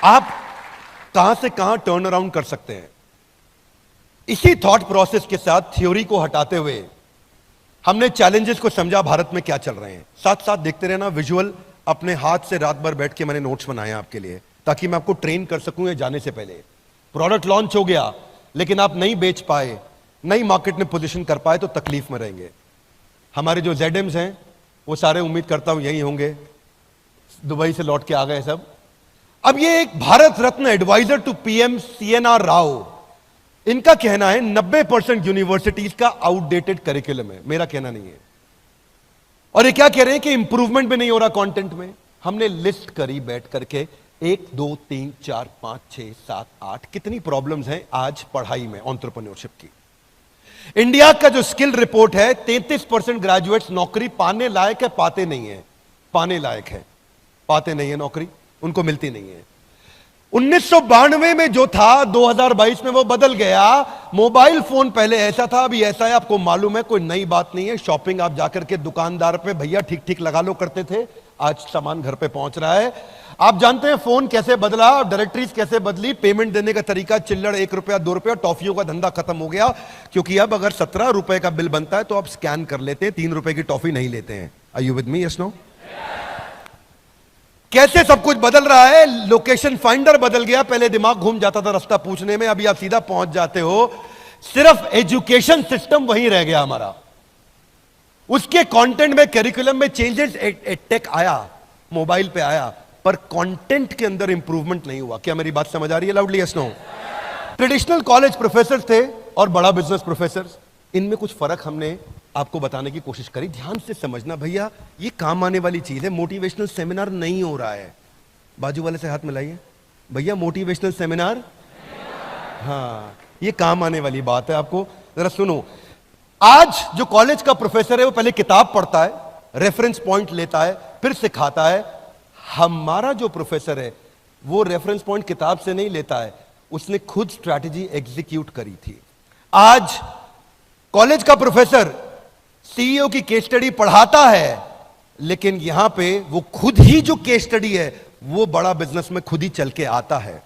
आप कहां से कहां टर्न अराउंड कर सकते हैं। इसी थॉट प्रोसेस के साथ थ्योरी को हटाते हुए हमने चैलेंजेस को समझा, भारत में क्या चल रहे हैं। साथ साथ देखते रहना विजुअल, अपने हाथ से रात भर बैठ के मैंने नोट्स बनाए आपके लिए, ताकि मैं आपको ट्रेन कर सकूं ये जाने से पहले। प्रोडक्ट लॉन्च हो गया लेकिन आप नहीं बेच पाए, नई मार्केट में पोजीशन कर पाए तो तकलीफ में रहेंगे। हमारे जो जेडएम्स हैं वो सारे उम्मीद करता हूं यही होंगे, दुबई से लौट के आ गए सब। अब ये एक Bharat Ratna adviser to PM CNR Rao, इनका कहना है 90% यूनिवर्सिटीज का आउटडेटेड करिकुलम है, मेरा कहना नहीं है। और ये क्या कह रहे हैं कि इंप्रूवमेंट भी नहीं हो रहा कंटेंट में। हमने लिस्ट करी बैठ करके 1 2 3 4 5 6 7 8 कितनी प्रॉब्लम्स हैं आज पढ़ाई में एंटरप्रेन्योरशिप की। इंडिया का जो स्किल रिपोर्ट है 33% ग्रेजुएट्स नौकरी पाने लायक है, पाते नहीं है। पाने लायक है, पाते नहीं है, नौकरी उनको मिलती नहीं है। 1992 में जो था 2022 में वो बदल गया। मोबाइल फोन पहले ऐसा था, अभी ऐसा है, आपको मालूम है, कोई नई बात नहीं है। शॉपिंग आप जाकर के दुकानदार पे भैया ठीक ठीक लगा लो करते थे, आज सामान घर पे पहुंच रहा है। आप जानते हैं फोन कैसे बदला, डायरेक्टरीज कैसे बदली, पेमेंट देने का तरीका चिल्लड़ 1 रुपया 2 रुपया, टॉफियों का धंधा खत्म हो गया। क्योंकि अब अगर 17 रुपए का बिल बनता है तो आप स्कैन कर लेते हैं, 3 रुपए की टॉफी नहीं लेते हैं। Are you with me? Yes no? कैसे सब कुछ बदल रहा है। लोकेशन फाइंडर बदल गया, पहले दिमाग घूम जाता था रास्ता पूछने में, अभी आप सीधा पहुंच जाते हो। सिर्फ एजुकेशन सिस्टम वहीं रह गया हमारा, उसके कंटेंट में, करिकुलम में चेंजेस, टेक आया, मोबाइल पे आया, पर कंटेंट के अंदर इंप्रूवमेंट नहीं हुआ। क्या मेरी बात समझ आ रही है? Loudly yes no? Traditional college professor थे और बड़ा बिजनेस प्रोफेसर, इनमें कुछ फर्क हमने आपको बताने की कोशिश करी। ध्यान से समझना भैया, ये काम आने वाली चीज है। मोटिवेशनल सेमिनार नहीं हो रहा है। बाजू वाले से हाथ मिलाइए भैया, मोटिवेशनल सेमिनार, हाँ ये काम आने वाली बात है। आपको जरा सुनो, आज जो कॉलेज का प्रोफेसर है वो पहले किताब पढ़ता है, रेफरेंस पॉइंट लेता है, फिर सिखाता है। हमारा जो प्रोफेसर है वो रेफरेंस पॉइंट किताब से नहीं लेता है, उसने खुद स्ट्रैटेजी एग्जीक्यूट करी थी। आज कॉलेज का प्रोफेसर सीईओ की केस स्टडी पढ़ाता है, लेकिन यहां पे वो खुद ही जो केस स्टडी है वो बड़ा बिजनेस में खुद ही चल के आता है।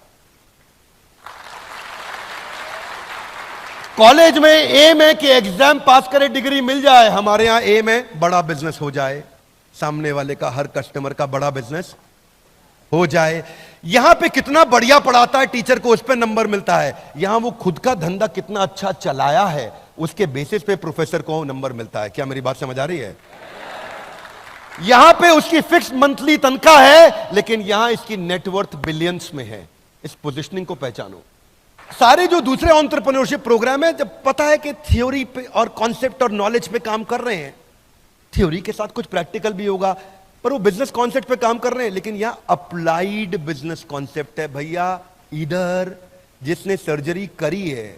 कॉलेज में एम है कि एग्जाम पास करे, डिग्री मिल जाए। हमारे यहां एम है बड़ा बिजनेस हो जाए, सामने वाले का, हर कस्टमर का बड़ा बिजनेस हो जाए। यहां पे कितना बढ़िया पढ़ाता है टीचर को, उस पर नंबर मिलता है। यहां वो खुद का धंधा कितना अच्छा चलाया है, उसके बेसिस पे प्रोफेसर को नंबर मिलता है। क्या मेरी बात समझ आ रही है? यहां पे उसकी फिक्स मंथली तनख्वाह है, लेकिन यहां इसकी नेटवर्थ बिलियंस में है। इस पोजीशनिंग को पहचानो। सारे जो दूसरे एंटरप्रेन्योरशिप प्रोग्राम है, जब पता है कि थ्योरी पे और कॉन्सेप्ट और नॉलेज पे काम कर रहे हैं, थ्योरी के साथ कुछ प्रैक्टिकल भी होगा, पर वो बिजनेस कॉन्सेप्ट पे काम कर रहे हैं। लेकिन यहां अप्लाइड बिजनेस कॉन्सेप्ट है भैया। इधर जिसने सर्जरी करी है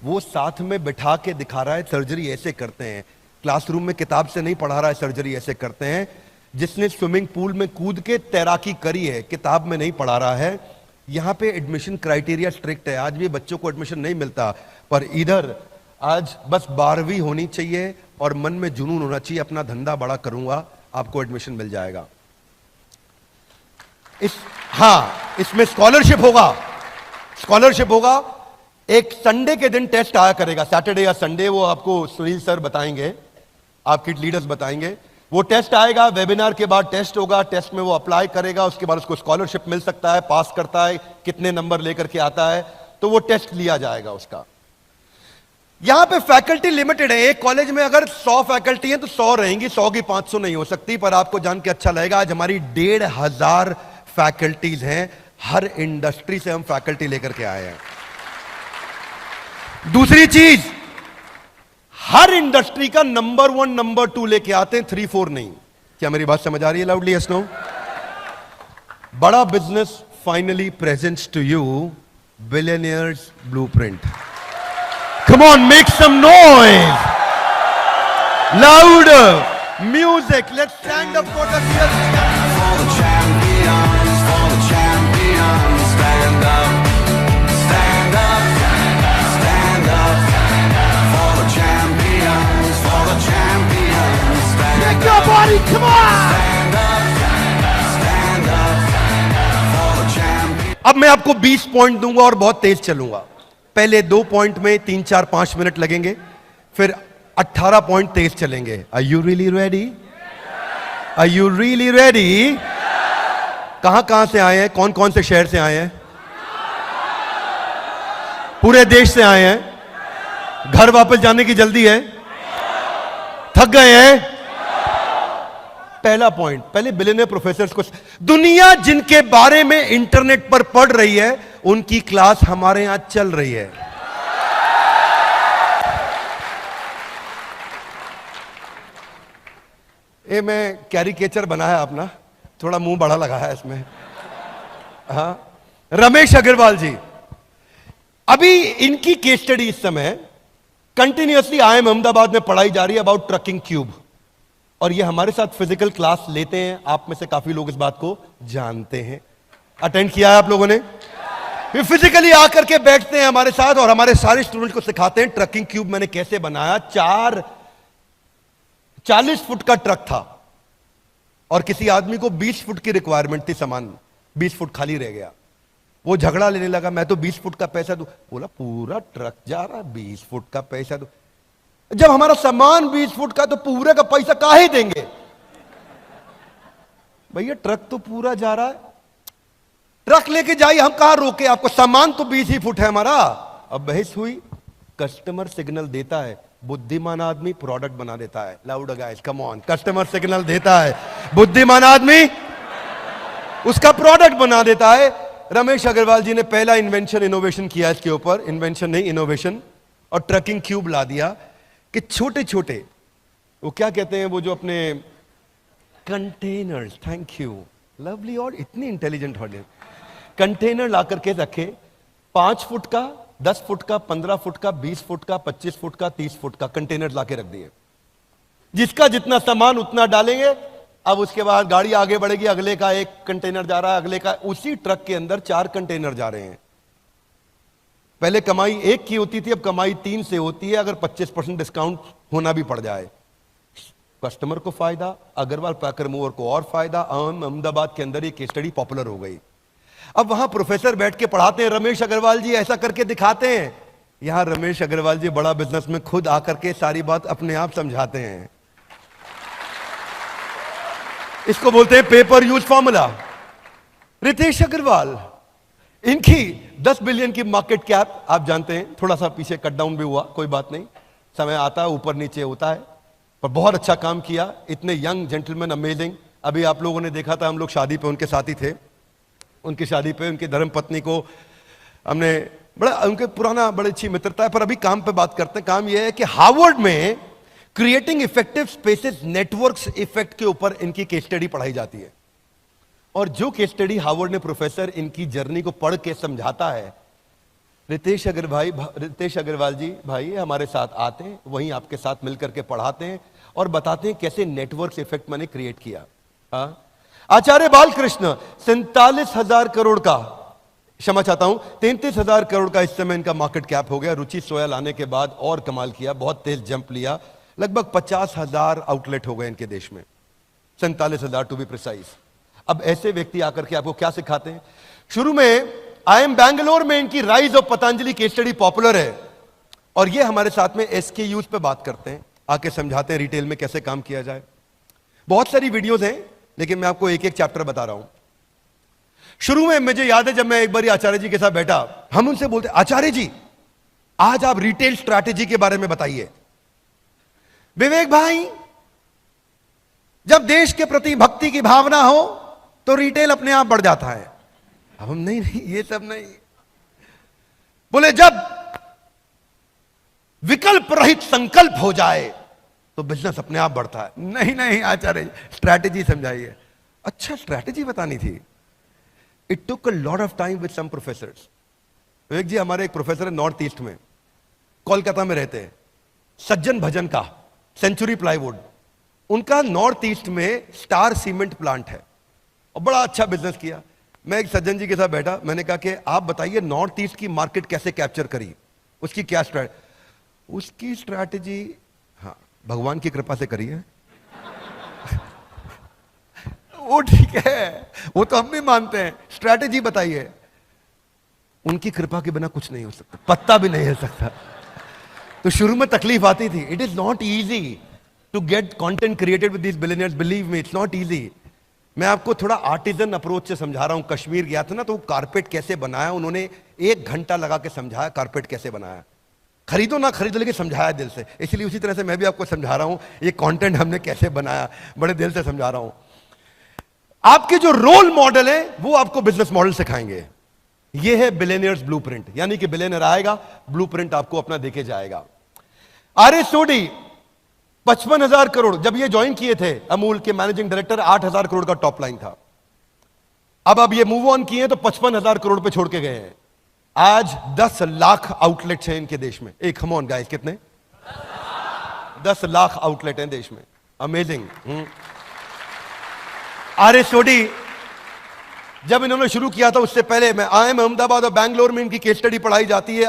वो साथ में बिठा के दिखा रहा है सर्जरी ऐसे करते हैं। क्लासरूम में किताब से नहीं पढ़ा रहा है सर्जरी ऐसे करते हैं। जिसने स्विमिंग पूल में कूद के तैराकी करी है, किताब में नहीं पढ़ा रहा है। यहां पे एडमिशन क्राइटेरिया स्ट्रिक्ट है, आज भी बच्चों को एडमिशन नहीं मिलता। पर इधर आज बस 12वीं होनी चाहिए और मन में जुनून होना चाहिए, अपना धंधा बड़ा करूंगा, आपको एडमिशन मिल जाएगा। इसमें स्कॉलरशिप होगा, स्कॉलरशिप होगा। एक संडे के दिन टेस्ट आया करेगा, सैटरडे या संडे, वो आपको सुनील सर बताएंगे, आपके लीडर्स बताएंगे। वो टेस्ट आएगा, वेबिनार के बाद टेस्ट होगा, टेस्ट में वो अप्लाई करेगा, उसके बाद उसको स्कॉलरशिप मिल सकता है, पास करता है, कितने नंबर लेकर के आता है, तो वो टेस्ट लिया जाएगा उसका। यहां पे फैकल्टी लिमिटेड है। एक कॉलेज में अगर 100 फैकल्टी है तो 100 रहेंगी, 100 की 500 नहीं हो सकती। पर आपको जान के अच्छा लगेगा, आज हमारी 1500 फैकल्टीज हैं। हर इंडस्ट्री से हम फैकल्टी लेकर के आए हैं। दूसरी चीज, हर इंडस्ट्री का नंबर 1 नंबर 2 लेके आते हैं, 3 4 नहीं। क्या मेरी बात समझ आ रही है? Loudly yes no? Bada Business finally presents to you billionaires blueprint. Come on, make some noise. Louder. Music. Let's stand up for the real champions. For the champions, for the champions. Stand up. Stand up. Stand up. For the champions, for the champions. Shake your body, come on. Stand up. Stand up. For the champions. अब मैं आपको 20 point दूंगा और बहुत तेज चलूंगा। पहले 2 point में 3 4 5 minute लगेंगे, फिर 18 पॉइंट तेज चलेंगे। Are you really ready? Are you really ready? कहां कहां से आए हैं? कौन कौन से शहर से आए हैं? पूरे देश से आए हैं? घर वापस जाने की जल्दी है? थक गए हैं? पहला पॉइंट, पहले बिलियनियर प्रोफेसर्स को, दुनिया जिनके बारे में इंटरनेट पर पढ़ रही है उनकी क्लास हमारे यहां चल रही है। ये मैं कैरिकेचर बनाया अपना, थोड़ा मुंह बड़ा लगा है इसमें। हाँ, रमेश अग्रवाल जी, अभी इनकी केस स्टडी इस समय कंटिन्यूअसली IIM अहमदाबाद में पढ़ाई जा रही है अबाउट ट्रकिंग क्यूब, और ये हमारे साथ फिजिकल क्लास लेते हैं। आप में से काफी लोग इस बात को जानते हैं, अटेंड किया है आप लोगों ने। ये फिजिकली आकर के बैठते हैं हमारे साथ और हमारे सारे स्टूडेंट्स को सिखाते हैं ट्रकिंग क्यूब मैंने कैसे बनाया। 40 फुट का ट्रक था और किसी आदमी को 20 फुट की रिक्वायरमेंट थी, सामान 20 फुट खाली रह गया। वो झगड़ा लेने लगा, मैं तो 20 फुट का पैसा दूं। बोला पूरा ट्रक जा रहा है, 20 फुट का पैसा दो। जब हमारा सामान 20 फुट का तो पूरे का पैसा काहे देंगे भैया? ट्रक तो पूरा जा रहा है, ट्रक लेके जाइए, हम कहां रोके आपको? सामान तो 20 ही फुट है हमारा। अब बहस हुई, कस्टमर सिग्नल देता है, बुद्धिमान आदमी प्रोडक्ट बना देता है। Loud guys, come on, customer signal देता है, बुद्धिमान आदमी उसका प्रोडक्ट बना देता है। रमेश अग्रवाल जी ने पहला इनोवेशन किया इसके ऊपर, इन्वेंशन नहीं इनोवेशन, और ट्रकिंग क्यूब ला दिया कि छोटे छोटे, वो क्या कहते हैं, वो जो अपने कंटेनर्स, थैंक यू लवली, और इतनी इंटेलिजेंट वर्ड, कंटेनर ला करके रखे 5 फुट का, 10 फुट का, 15 फुट का, 20 फुट का, 25 फुट का, 30 फुट का कंटेनर ला के रख दिए। जिसका जितना सामान उतना डालेंगे। अब उसके बाद गाड़ी आगे बढ़ेगी, अगले का एक कंटेनर जा रहा है, अगले का, उसी ट्रक के अंदर 4 कंटेनर जा रहे हैं। पहले कमाई 1 की होती थी, अब कमाई 3 से होती है, अगर 25% डिस्काउंट होना भी पड़ जाए। कस्टमर को फायदा, अग्रवाल पैकर मूवर को और फायदा। अहमदाबाद के अंदर ये केस स्टडी पॉपुलर हो गई। अब वहां प्रोफेसर बैठ के पढ़ाते हैं, रमेश अग्रवाल जी ऐसा करके दिखाते हैं। यहां रमेश अग्रवाल जी बड़ा बिजनेस में खुद आकर के सारी बात अपने आप समझाते हैं। इसको बोलते हैं paper use formula. Ritesh Agarwal, इनकी 10 बिलियन की मार्केट कैप, आप जानते हैं, थोड़ा सा पीछे कट डाउन भी हुआ, कोई बात नहीं, समय आता है, ऊपर नीचे होता है, पर बहुत अच्छा काम किया। इतने यंग जेंटलमैन, अमेजिंग। अभी आप लोगों ने देखा था, हम लोग शादी पे उनके साथ ही थे। उनकी शादी पे उनकी धर्मपत्नी को हमने बड़ा, उनके पुराना बड़ी अच्छी मित्रता है। पर अभी काम पे बात करते हैं। काम यह है कि हार्वर्ड में creating effective spaces networks effect के ऊपर इनकी केस स्टडी पढ़ाई जाती है। और जो केस स्टडी हार्वर्ड ने प्रोफेसर इनकी जर्नी को पढ़ के समझाता है, रितेश अग्रवाल जी भाई हमारे साथ आते हैं, वहीं आपके साथ मिलकर के पढ़ाते हैं और बताते हैं कैसे नेटवर्क इफेक्ट मैंने क्रिएट किया। आचार्य बालकृष्ण 47,000 करोड़ का, क्षमा चाहता हूं, 33,000 करोड़ का इस समय इनका मार्केट कैप हो गया। रुचि सोया लाने के बाद और कमाल किया, बहुत तेज जंप लिया। लगभग 50,000 आउटलेट हो गए इनके देश में, 47,000 टू बी प्रिसाइज। अब ऐसे व्यक्ति आकर के आपको क्या सिखाते हैं? शुरू में IIM बैंगलोर में इनकी rise of Patanjali case study popular है, और ये हमारे साथ में SKUs पे बात करते हैं, आके समझाते हैं रिटेल में कैसे काम किया जाए। बहुत सारी वीडियोस हैं, लेकिन मैं आपको एक एक चैप्टर बता रहा हूं। शुरू में मुझे याद है, जब मैं एक बार आचार्य जी के साथ बैठा, हम उनसे बोलते, आचार्य जी आज आप रिटेल स्ट्रैटेजी के बारे में बताइए। विवेक भाई, जब देश के प्रति भक्ति की भावना हो तो रिटेल अपने आप बढ़ जाता है। अब हम नहीं, ये सब नहीं। बोले जब विकल्प रहित संकल्प हो जाए तो बिजनेस अपने आप बढ़ता है। नहीं आचार्य जी, स्ट्रैटेजी समझाइए। अच्छा, स्ट्रैटेजी बतानी थी। It took a lot of time with some professors. Vivek ji, हमारे एक प्रोफेसर है नॉर्थ ईस्ट में, कोलकाता में रहते हैं, सज्जन भजन का, सेंचुरी प्लाईवुड। उनका नॉर्थ ईस्ट में स्टार सीमेंट प्लांट है और बड़ा अच्छा बिजनेस किया। मैं एक सज्जन जी के साथ बैठा, मैंने कहा कि आप बताइए नॉर्थ ईस्ट की मार्केट कैसे कैप्चर करी, उसकी क्या स्ट्रैटेजी? उसकी स्ट्रैटेजी, हाँ, भगवान की कृपा से करी है। वो ठीक है, वो तो हम भी मानते हैं, स्ट्रैटेजी बताइए। उनकी कृपा के बिना कुछ नहीं हो सकता, पत्ता भी नहीं हिल सकता। तो शुरू में तकलीफ आती थी। It is not easy to get content created with these billionaires, believe me, it's not easy. मैं आपको थोड़ा आर्टिजन अप्रोच से समझा रहा हूं। कश्मीर गया था ना, तो कारपेट कैसे बनाया उन्होंने, 1 घंटा लगा के समझाया कारपेट कैसे बनाया। खरीदो ना खरीदो, लेकिन समझाया दिल से। इसलिए उसी तरह से मैं भी आपको समझा रहा हूं ये कंटेंट हमने कैसे बनाया, बड़े दिल से समझा रहा हूं। आपके जो रोल मॉडल है वो आपको बिजनेस मॉडल सिखाएंगे। ये है बिलियनियर्स ब्लूप्रिंट, यानी कि बिलियनियर आएगा, ब्लूप्रिंट आपको अपना देके जाएगा। आर.एस. सोडी 55,000 करोड़, जब ये ज्वाइन किए थे अमूल के मैनेजिंग डायरेक्टर, 8,000 करोड़ का टॉप लाइन था। अब ये मूव ऑन किए तो 55,000 करोड़ पे छोड़ के गए हैं। आज 10 लाख आउटलेट्स हैं इनके देश में। एक कम ऑन गाइस, कितने? 10 लाख आउटलेट हैं देश में। अमेजिंग। आर.एस. सोडी जब इन्होंने शुरू किया था, उससे पहले मैं IIM अहमदाबाद और बैंगलोर में इनकी केस स्टडी पढ़ाई जाती है।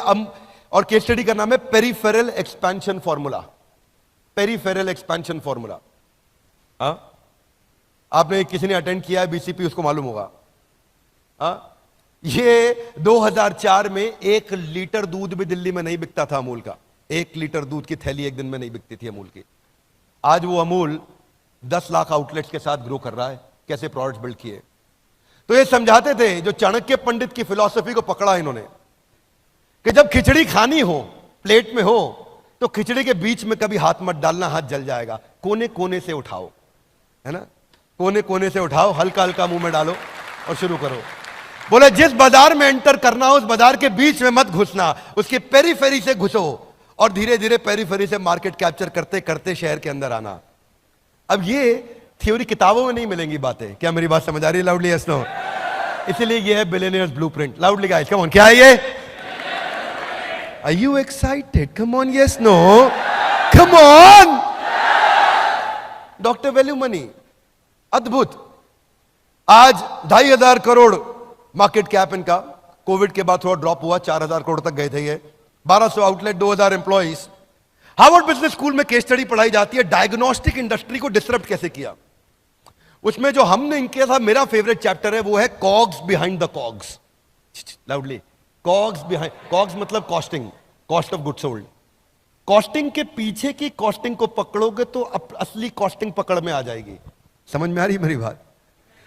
और केस स्टडी का नाम है peripheral expansion formula. Peripheral expansion formula. आपने किसी ने अटेंड किया है BCP, उसको मालूम होगा। ये 2004 में 1 लीटर दूध भी दिल्ली में नहीं बिकता था अमूल का। 1 लीटर दूध की थैली एक दिन में नहीं बिकती थी अमूल की। आज वो अमूल 10 लाख आउटलेट्स के साथ ग्रो कर रहा है। कैसे प्रोडक्ट्स बिल्ड किए। तो ये समझाते थे, जो चाणक्य पंडित की फिलॉसफी को पकड़ा इन्होंने, कि जब खिचड़ी खानी हो, प्लेट में हो, तो खिचड़ी के बीच में कभी हाथ मत डालना, हाथ जल जाएगा। कोने कोने से उठाओ, है ना, कोने कोने से उठाओ, हल्का हल्का मुंह में डालो और शुरू करो। बोले जिस बाजार में एंटर करना हो, उस बाजार के बीच में मत घुसना, उसके पेरीफेरी से घुसो और धीरे धीरे पेरीफेरी से मार्केट कैप्चर करते करते शहर के अंदर आना। अब ये थ्योरी किताबों में नहीं मिलेंगी बातें। क्या मेरी बात समझ आ रही है? Loudly yes no. इसीलिए ये है billionaires blueprint. Loudly guys, come on, क्या है ये? Are you excited? Come on, yes, no? Come on! Doctor value money, अद्भुत। आज 2,500 करोड़ मार्केट कैप इनका। कोविड के बाद थोड़ा ड्रॉप हुआ, 4,000 करोड़ तक गए थे ये। 1200 outlet, 2,000 employees. Harvard business school में केस स्टडी पढ़ाई जाती है, डायग्नोस्टिक इंडस्ट्री को डिसरप्ट कैसे किया। उसमें जो हमने इनके साथ, मेरा फेवरेट चैप्टर है, वो है COGS behind the COGS. Loudly, COGS behind, COGS मतलब costing, cost of good sold. Costing के पीछे की कॉस्टिंग को पकड़ोगे तो असली कॉस्टिंग पकड़ में आ जाएगी। समझ में आ रही मेरी बात?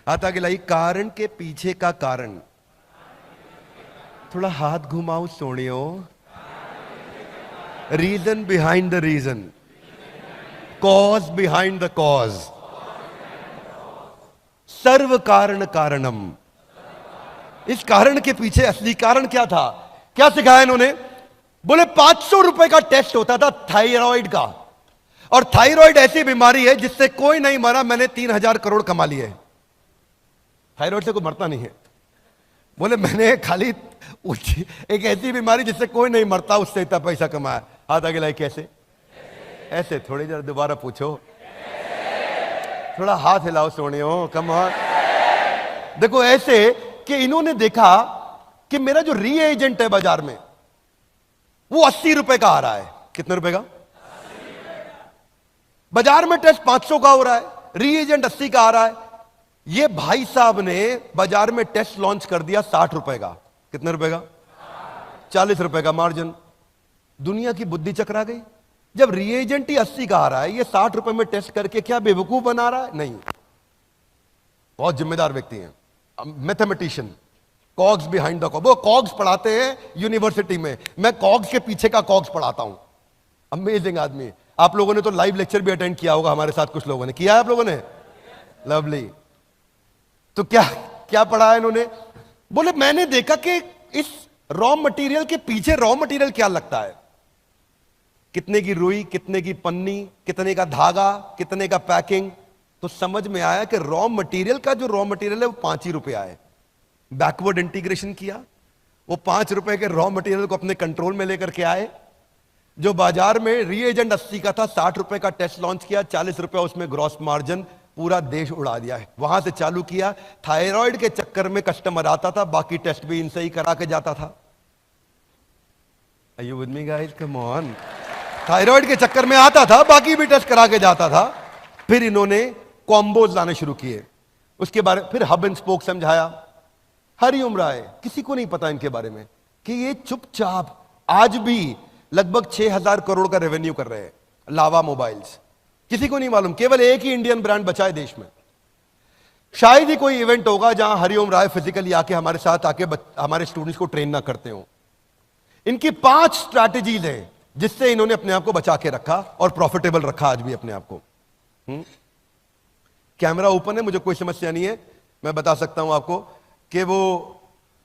हाथ आगे लाई। कारण के पीछे का कारण, थोड़ा हाथ घुमाओ सोनियो। Reason behind the reason, cause behind the cause, सर्व कारण कारणम। इस कारण के पीछे असली कारण क्या था? क्या सिखाया इन्होंने? बोले 500 रुपए का टेस्ट होता था थायराइड का, और थायराइड ऐसी बीमारी है जिससे कोई नहीं मरा, मैंने 3,000 करोड़ कमा लिए। थायराइड से कोई मरता नहीं है। बोले मैंने खाली एक ऐसी बीमारी जिससे कोई नहीं मरता, उससे इतना पैसा कमाया। हाथ आगे लाइक, कैसे? ऐसे थोड़ी देर दोबारा पूछो, थोड़ा हाथ हिलाओ सोनियो, कम ऑन। देखो ऐसे कि इन्होंने देखा कि मेरा जो रीएजेंट है बाजार में, वो 80 रुपए का आ रहा है। कितने रुपए का? बाजार में टेस्ट 500 का हो रहा है, रीएजेंट 80 का आ रहा है। ये भाई साहब ने बाजार में टेस्ट लॉन्च कर दिया 60 रुपए का। कितने रुपए का? 40 रुपए का मार्जिन। दुनिया की बुद्धि चकरा गई। जब रीएजेंट ही 80 का आ रहा है, ये 60 रुपए में टेस्ट करके क्या बेवकूफ बना रहा है? नहीं, बहुत जिम्मेदार व्यक्ति हैं, mathematician. COGS behind the COGS, वो कॉग्स पढ़ाते हैं यूनिवर्सिटी में, मैं कॉग्स के पीछे का कॉग्स पढ़ाता हूं। अमेजिंग आदमी। आप लोगों ने तो लाइव लेक्चर भी अटेंड किया होगा हमारे साथ, कुछ लोगों ने किया है, आप लोगों ने? लवली। तो क्या क्या पढ़ा है इन्होंने? बोले मैंने देखा कि इस रॉ मटेरियल के पीछे रॉ मटेरियल क्या लगता है, कितने की रुई, कितने की पन्नी, कितने का धागा, कितने का पैकिंग। तो समझ में आया कि रॉ मटेरियल का जो रॉ मटेरियल है वो 5 ही रुपया है। बैकवर्ड इंटीग्रेशन किया, वो 5 रुपए के रॉ मटेरियल को अपने कंट्रोल में लेकर के आए। जो बाजार में रीएजेंट 80 का था, 60 रुपए का टेस्ट लॉन्च किया, 40 रुपए उसमें ग्रॉस मार्जिन, पूरा देश उड़ा दिया है। वहां से चालू किया। थायराइड के चक्कर में कस्टमर आता था, बाकी टेस्ट भी इनसे ही करा के जाता था। Are you with me guys? Come on. Thyroid के चक्कर में आता था, बाकी भी टेस्ट करा के जाता था। फिर इन्होंने कॉम्बोज लाने शुरू किए। उसके बारे फिर हब एंड स्पोक समझाया। हरिओम राय, किसी को नहीं पता इनके बारे में। कि ये चुपचाप आज भी लगभग 6,000 करोड़ का रेवेन्यू कर रहे हैं लावा मोबाइल्स। किसी को नहीं मालूम, केवल एक ही इंडियन ब्रांड बचा है देश में। शायद ही कोई इवेंट होगा जहां हरिओम राय फिजिकली आके हमारे साथ आके हमारे स्टूडेंट्स को ट्रेन ना करते हो। इनकी 5 स्ट्रैटेजीज हैं जिससे इन्होंने अपने आप को बचा के रखा और प्रॉफिटेबल रखा आज भी अपने आप को। कैमरा ओपन है, मुझे कोई समस्या नहीं है। मैं बता सकता हूं आपको कि वो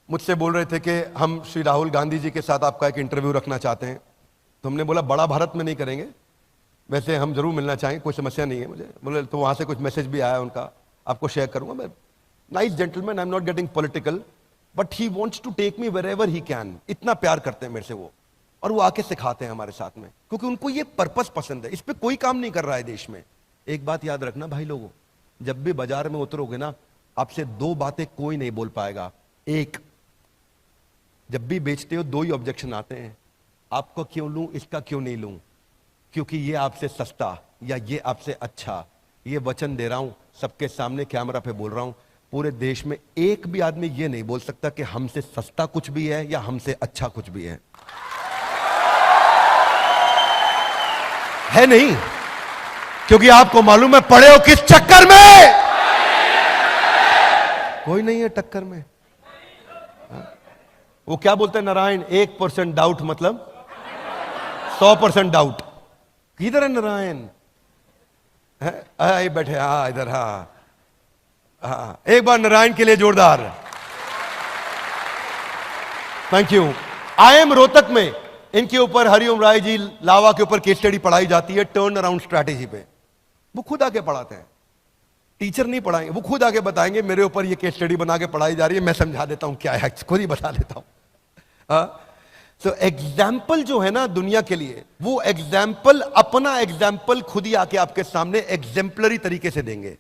मुझसे बोल रहे थे कि हम श्री राहुल गांधी जी के साथ आपका एक इंटरव्यू रखना चाहते हैं। तो हमने बोला बड़ा भारत में नहीं करेंगे, वैसे हम जरूर मिलना चाहेंगे, कोई समस्या नहीं है मुझे। बोले तो वहां से कुछ मैसेज भी आया उनका, आपको शेयर करूंगा। मैं nice gentleman, I am not getting political, but he wants to take me wherever he can. इतना प्यार करते हैं मेरे से वो, और वो आके सिखाते हैं हमारे साथ में, क्योंकि उनको ये पर्पस पसंद है। इस पे कोई काम नहीं कर रहा है देश में। एक बात याद रखना भाई लोगों, जब भी बाजार में उतरोगे ना, आपसे 2 बातें कोई नहीं बोल पाएगा। एक, जब भी बेचते हो 2 ही ऑब्जेक्शन आते हैं, आपको क्यों लूं, इसका क्यों नहीं लूं, क्योंकि ये आपसे सस्ता या ये आपसे अच्छा। ये वचन दे रहा हूं, सबके सामने कैमरा पे बोल रहा हूं, पूरे देश में एक भी आदमी ये नहीं बोल सकता कि हमसे सस्ता कुछ भी है या हमसे अच्छा कुछ भी है नहीं, क्योंकि आपको मालूम है पड़े हो किस चक्कर में। कोई नहीं है टक्कर में। वो क्या बोलते हैं नारायण, 1% डाउट मतलब 100% डाउट। किधर है नारायण? बैठे, हाँ इधर, हाँ एक बार नारायण के लिए जोरदार थैंक यू। IIM रोहतक में इनके ऊपर हरिओम राय जी लावा के ऊपर केस स्टडी पढ़ाई जाती है टर्न अराउंड स्ट्रैटेजी पे। वो खुद आके पढ़ाते हैं, टीचर नहीं पढ़ाएंगे, वो खुद आके बताएंगे मेरे ऊपर ये केस स्टडी बना के पढ़ाई जा रही है, मैं समझा देता हूं क्या है, खुद ही बता देता हूं। तो एग्जाम्पल जो है ना दुनिया के लिए, वो एग्जाम्पल अपना एग्जाम्पल खुद ही आके आपके सामने एग्जाम्पलरी तरीके से देंगे।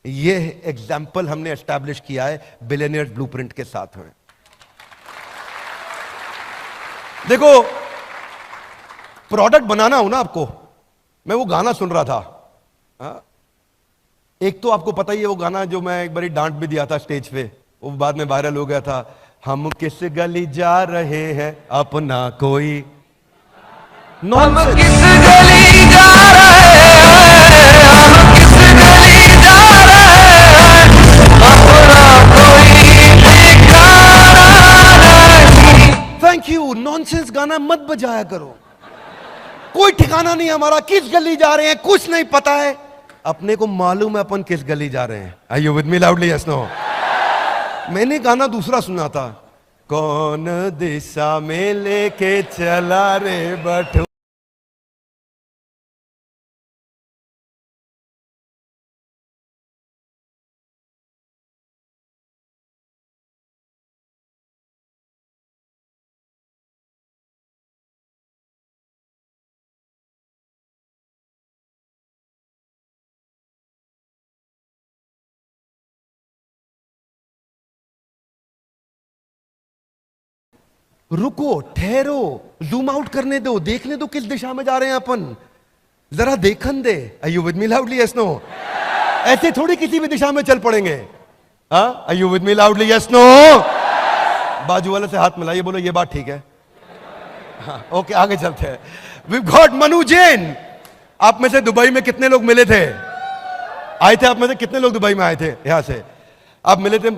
ये एग्जाम्पल हमने एस्टैब्लिश किया है बिलियनियर्स ब्लूप्रिंट के साथ में। देखो, प्रोडक्ट बनाना हो ना आपको, मैं वो गाना सुन रहा था, एक तो आपको पता ही है वो गाना जो मैं एक बारी डांट भी दिया था स्टेज पे, वो बाद में वायरल हो गया था। हम किस गली जा रहे हैं अपना कोई, हम किस गली जा रहे हैं, हम किस गली जा रहे हैं, अपना कोई ठिकाना नहीं। Thank you. नॉनसेंस गाना मत बजाया करो, कोई ठिकाना नहीं हमारा, किस गली जा रहे हैं कुछ नहीं पता है, अपने को मालूम है अपन किस गली जा रहे हैं। Are you with me loudly? Yes no? मैंने गाना दूसरा सुना था, कौन दिशा में लेके चला रे बटू। रुको, ठहरो, जूम आउट करने दो, देखने दो किस दिशा में जा रहे हैं अपन, जरा देखन दे। Are you with me loudly? Yes no? ऐसे थोड़ी किसी भी दिशा में चल पड़ेंगे। Are you with me loudly? Yes no? बाजू वाले से हाथ मिलाइए, बोलो ये बात ठीक है। हाँ, ओके, आगे चलते हैं। We got Manu Jain. आप में से दुबई में कितने लोग मिले थे? आए थे आप में से कितने लोग दुबई में आए थे? यहां से आप मिले थे।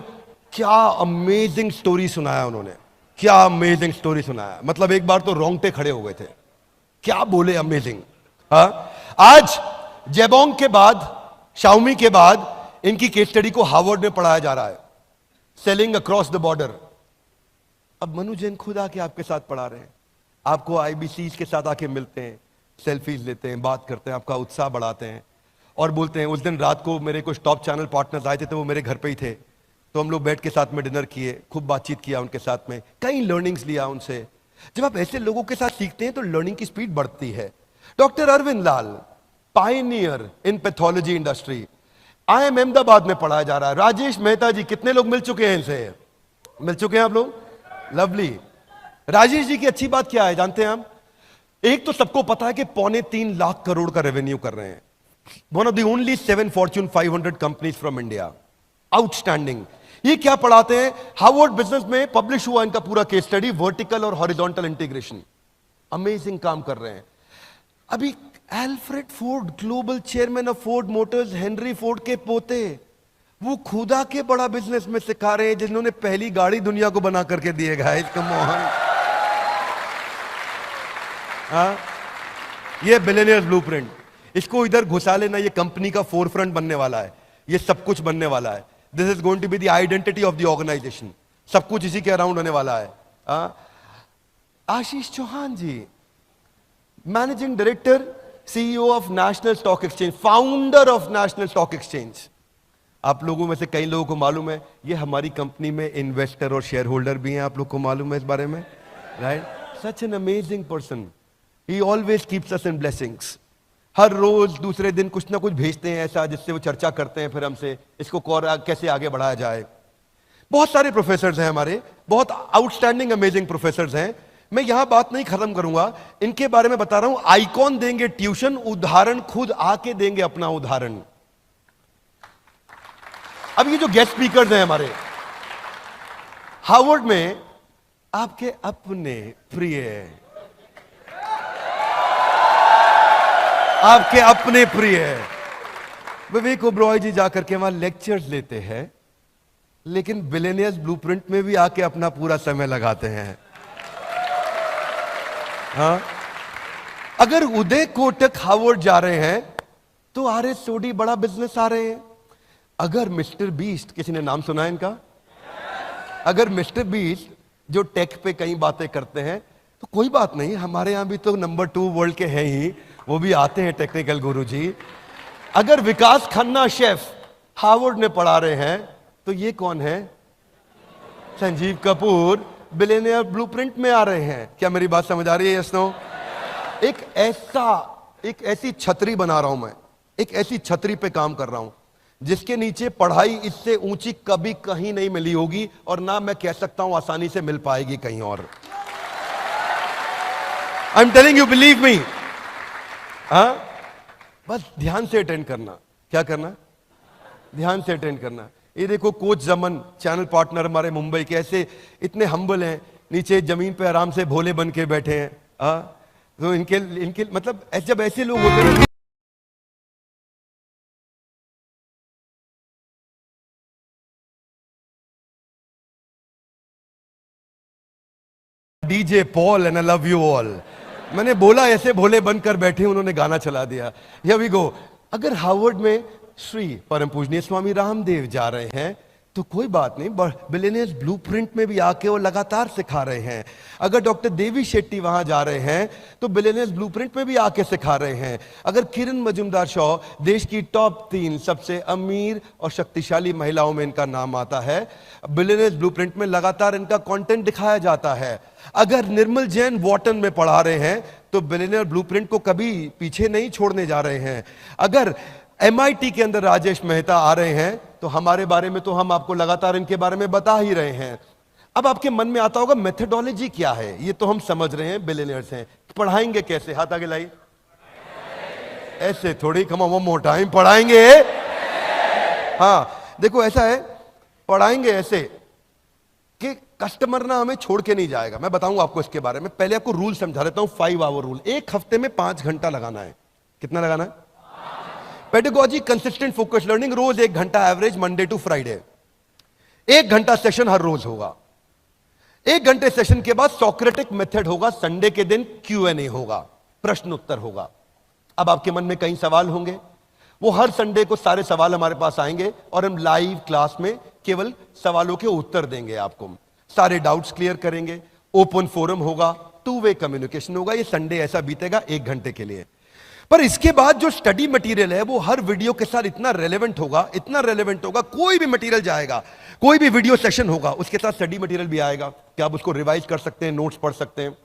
क्या अमेजिंग स्टोरी सुनाया उन्होंने, क्या अमेजिंग स्टोरी सुनाया, मतलब एक बार तो रोंगटे खड़े हो गए थे, क्या बोले, अमेजिंग। आज जेबोंग के बाद, शाओमी के बाद इनकी केस स्टडी को हार्वर्ड में पढ़ाया जा रहा है, सेलिंग अक्रॉस द बॉर्डर। अब मनु जैन खुद आके आपके साथ पढ़ा रहे हैं, आपको IBCs के साथ आके मिलते हैं, सेल्फीज लेते हैं, बात करते हैं, आपका उत्साह बढ़ाते हैं और बोलते हैं। उस दिन रात को मेरे कुछ टॉप चैनल पार्टनर्स आए थे, तो वो मेरे घर पे ही थे, तो हम लोग बैठ के साथ में डिनर किए, खूब बातचीत किया उनके साथ में, कई लर्निंग्स लिया उनसे। जब आप ऐसे लोगों के साथ सीखते हैं तो लर्निंग की स्पीड बढ़ती है। Doctor Arvind Lal, pioneer in pathology industry, IIM Ahmedabad में पढ़ाया जा रहा है। राजेश मेहता जी, कितने लोग मिल चुके हैं इनसे? मिल चुके हैं आप लोग? लवली। राजेश जी की अच्छी बात क्या है जानते हैं आप? एक तो सबको पता है कि 3.25 लाख करोड़ का रेवेन्यू कर रहे हैं, one of the only 7 Fortune 500 companies from India, outstanding. ये क्या पढ़ाते हैं? हार्वर्ड बिजनेस में पब्लिश हुआ इनका पूरा केस स्टडी, वर्टिकल और हॉरिजॉन्टल इंटीग्रेशन। अमेजिंग काम कर रहे हैं। अभी Alfred Ford, global chairman of Ford Motors, Henry Ford के पोते, वो खुदा के बड़ा बिजनेस में सिखा रहे हैं, जिन्होंने पहली गाड़ी दुनिया को बना करके दिए। Guys come on. ये बिलियनियर्स ब्लूप्रिंट, इसको इधर घुसा लेना। ये कंपनी का फोरफ्रंट बनने वाला है, ये सब कुछ बनने वाला है। This is going to be the identity of the organisation. सब कुछ इसी के अराउंड होने वाला है। Ashish Chauhan ji, managing director, CEO of National Stock Exchange, founder of National Stock Exchange. आप लोगों में से कई लोगों को मालूम है, ये हमारी कंपनी में इन्वेस्टर और शेयर होल्डर भी हैं। आप लोग को मालूम है इस बारे में, right? Such an amazing person. He always keeps us in blessings. हर रोज दूसरे दिन कुछ ना कुछ भेजते हैं ऐसा, जिससे वो चर्चा करते हैं फिर हमसे, इसको कैसे आगे बढ़ाया जाए। बहुत सारे प्रोफेसर्स हैं हमारे, बहुत आउटस्टैंडिंग अमेजिंग प्रोफेसर्स हैं। मैं यहां बात नहीं खत्म करूंगा, इनके बारे में बता रहा हूं। आइकॉन देंगे ट्यूशन, उदाहरण खुद आके देंगे अपना उदाहरण। अब ये जो गेस्ट स्पीकर्स हैं हमारे, हार्वर्ड में आपके अपने प्रिय, आपके अपने प्रिय विवेक ओबरॉय जी जाकर के वहां लेक्चर्स लेते हैं, लेकिन बिलियनियर्स ब्लूप्रिंट में भी आके अपना पूरा समय लगाते हैं। हाँ, अगर उदय कोटक हार्वर्ड जा रहे हैं तो आर.एस. सोडी बड़ा बिजनेस आ रहे हैं। अगर मिस्टर बीस्ट, किसी ने नाम सुना है इनका? अगर मिस्टर बीस्ट जो टेक पे कई बातें करते हैं, तो कोई बात नहीं, हमारे यहां भी तो नंबर 2 वर्ल्ड के हैं ही, वो भी आते हैं टेक्निकल गुरु जी। अगर विकास खन्ना शेफ हार्वर्ड में पढ़ा रहे हैं, तो ये कौन है? संजीव कपूर बिलियनियर ब्लूप्रिंट में आ रहे हैं। क्या मेरी बात समझ आ रही है? Yes no? एक ऐसी छतरी बना रहा हूं मैं, एक ऐसी छतरी पे काम कर रहा हूं जिसके नीचे पढ़ाई इससे ऊंची कभी कहीं नहीं मिली होगी, और ना मैं कह सकता हूं आसानी से मिल पाएगी कहीं और। I am telling you, believe me. हाँ, बस ध्यान से अटेंड करना। क्या करना? ध्यान से अटेंड करना। ये देखो कोच जमन, चैनल पार्टनर हमारे मुंबई के, ऐसे इतने हम्बल हैं, नीचे जमीन पे आराम से भोले बन के बैठे हैं। तो इनके मतलब जब ऐसे लोग होते हैं, DJ Paul and I love you all. मैंने बोला ऐसे भोले बनकर बैठे, उन्होंने गाना चला दिया। Here we go. अगर हार्वर्ड में श्री परम पूजनीय स्वामी रामदेव जा रहे हैं, तो कोई बात नहीं, बिलियनियर्स ब्लूप्रिंट में भी आके वो लगातार सिखा रहे हैं। अगर डॉक्टर देवी शेट्टी वहां जा रहे हैं, तो बिलियनियर्स ब्लूप्रिंट में भी आके सिखा रहे हैं। अगर किरण मजुमदार शॉ, देश की टॉप 3 सबसे अमीर और शक्तिशाली महिलाओं में इनका नाम आता है, बिलियनियर्स ब्लूप्रिंट में लगातार इनका कंटेंट दिखाया जाता है। अगर निर्मल जैन वॉटन में पढ़ा रहे हैं, तो बिलियनियर ब्लूप्रिंट को कभी पीछे नहीं छोड़ने जा रहे हैं। अगर MIT के अंदर राजेश मेहता आ रहे हैं, तो हमारे बारे में तो हम आपको लगातार इनके बारे में बता ही रहे हैं। अब आपके मन में आता होगा मेथोडोलॉजी क्या है? ये तो हम समझ रहे हैं, बिलियनियर्स हैं, पढ़ाएंगे कैसे? हाथ आगे लाइए। ऐसे थोड़ी, come on one more time, पढ़ाएंगे। हाँ देखो, ऐसा है, पढ़ाएंगे ऐसे कि कस्टमर ना हमें छोड़ के नहीं जाएगा। मैं बताऊंगा आपको इसके बारे में, पहले आपको रूल समझा देता हूं। 5 आवर रूल। एक हफ्ते में 5 घंटा लगाना है। कितना लगाना है? पेडागोजी, कंसिस्टेंट फोकस लर्निंग, रोज 1 घंटा एवरेज, मंडे टू फ्राइडे। 1 घंटा सेशन हर रोज होगा। 1 घंटे सेशन के बाद सोक्रेटिक मेथड होगा। संडे के दिन Q&A होगा, प्रश्न उत्तर होगा। अब आपके मन में कई सवाल होंगे, वो हर संडे को सारे सवाल हमारे पास आएंगे और हम लाइव क्लास में केवल सवालों के उत्तर देंगे आपको, सारे डाउट्स क्लियर करेंगे। ओपन फोरम होगा, 2 वे कम्युनिकेशन होगा। ये संडे ऐसा बीतेगा 1 घंटे के लिए। पर इसके बाद जो स्टडी मटेरियल है, वो हर वीडियो के साथ इतना रेलेवेंट होगा, इतना रेलेवेंट होगा। कोई भी मटेरियल जाएगा, कोई भी वीडियो सेशन होगा, उसके साथ स्टडी मटेरियल भी आएगा कि आप उसको रिवाइज कर सकते हैं, नोट्स पढ़ सकते हैं।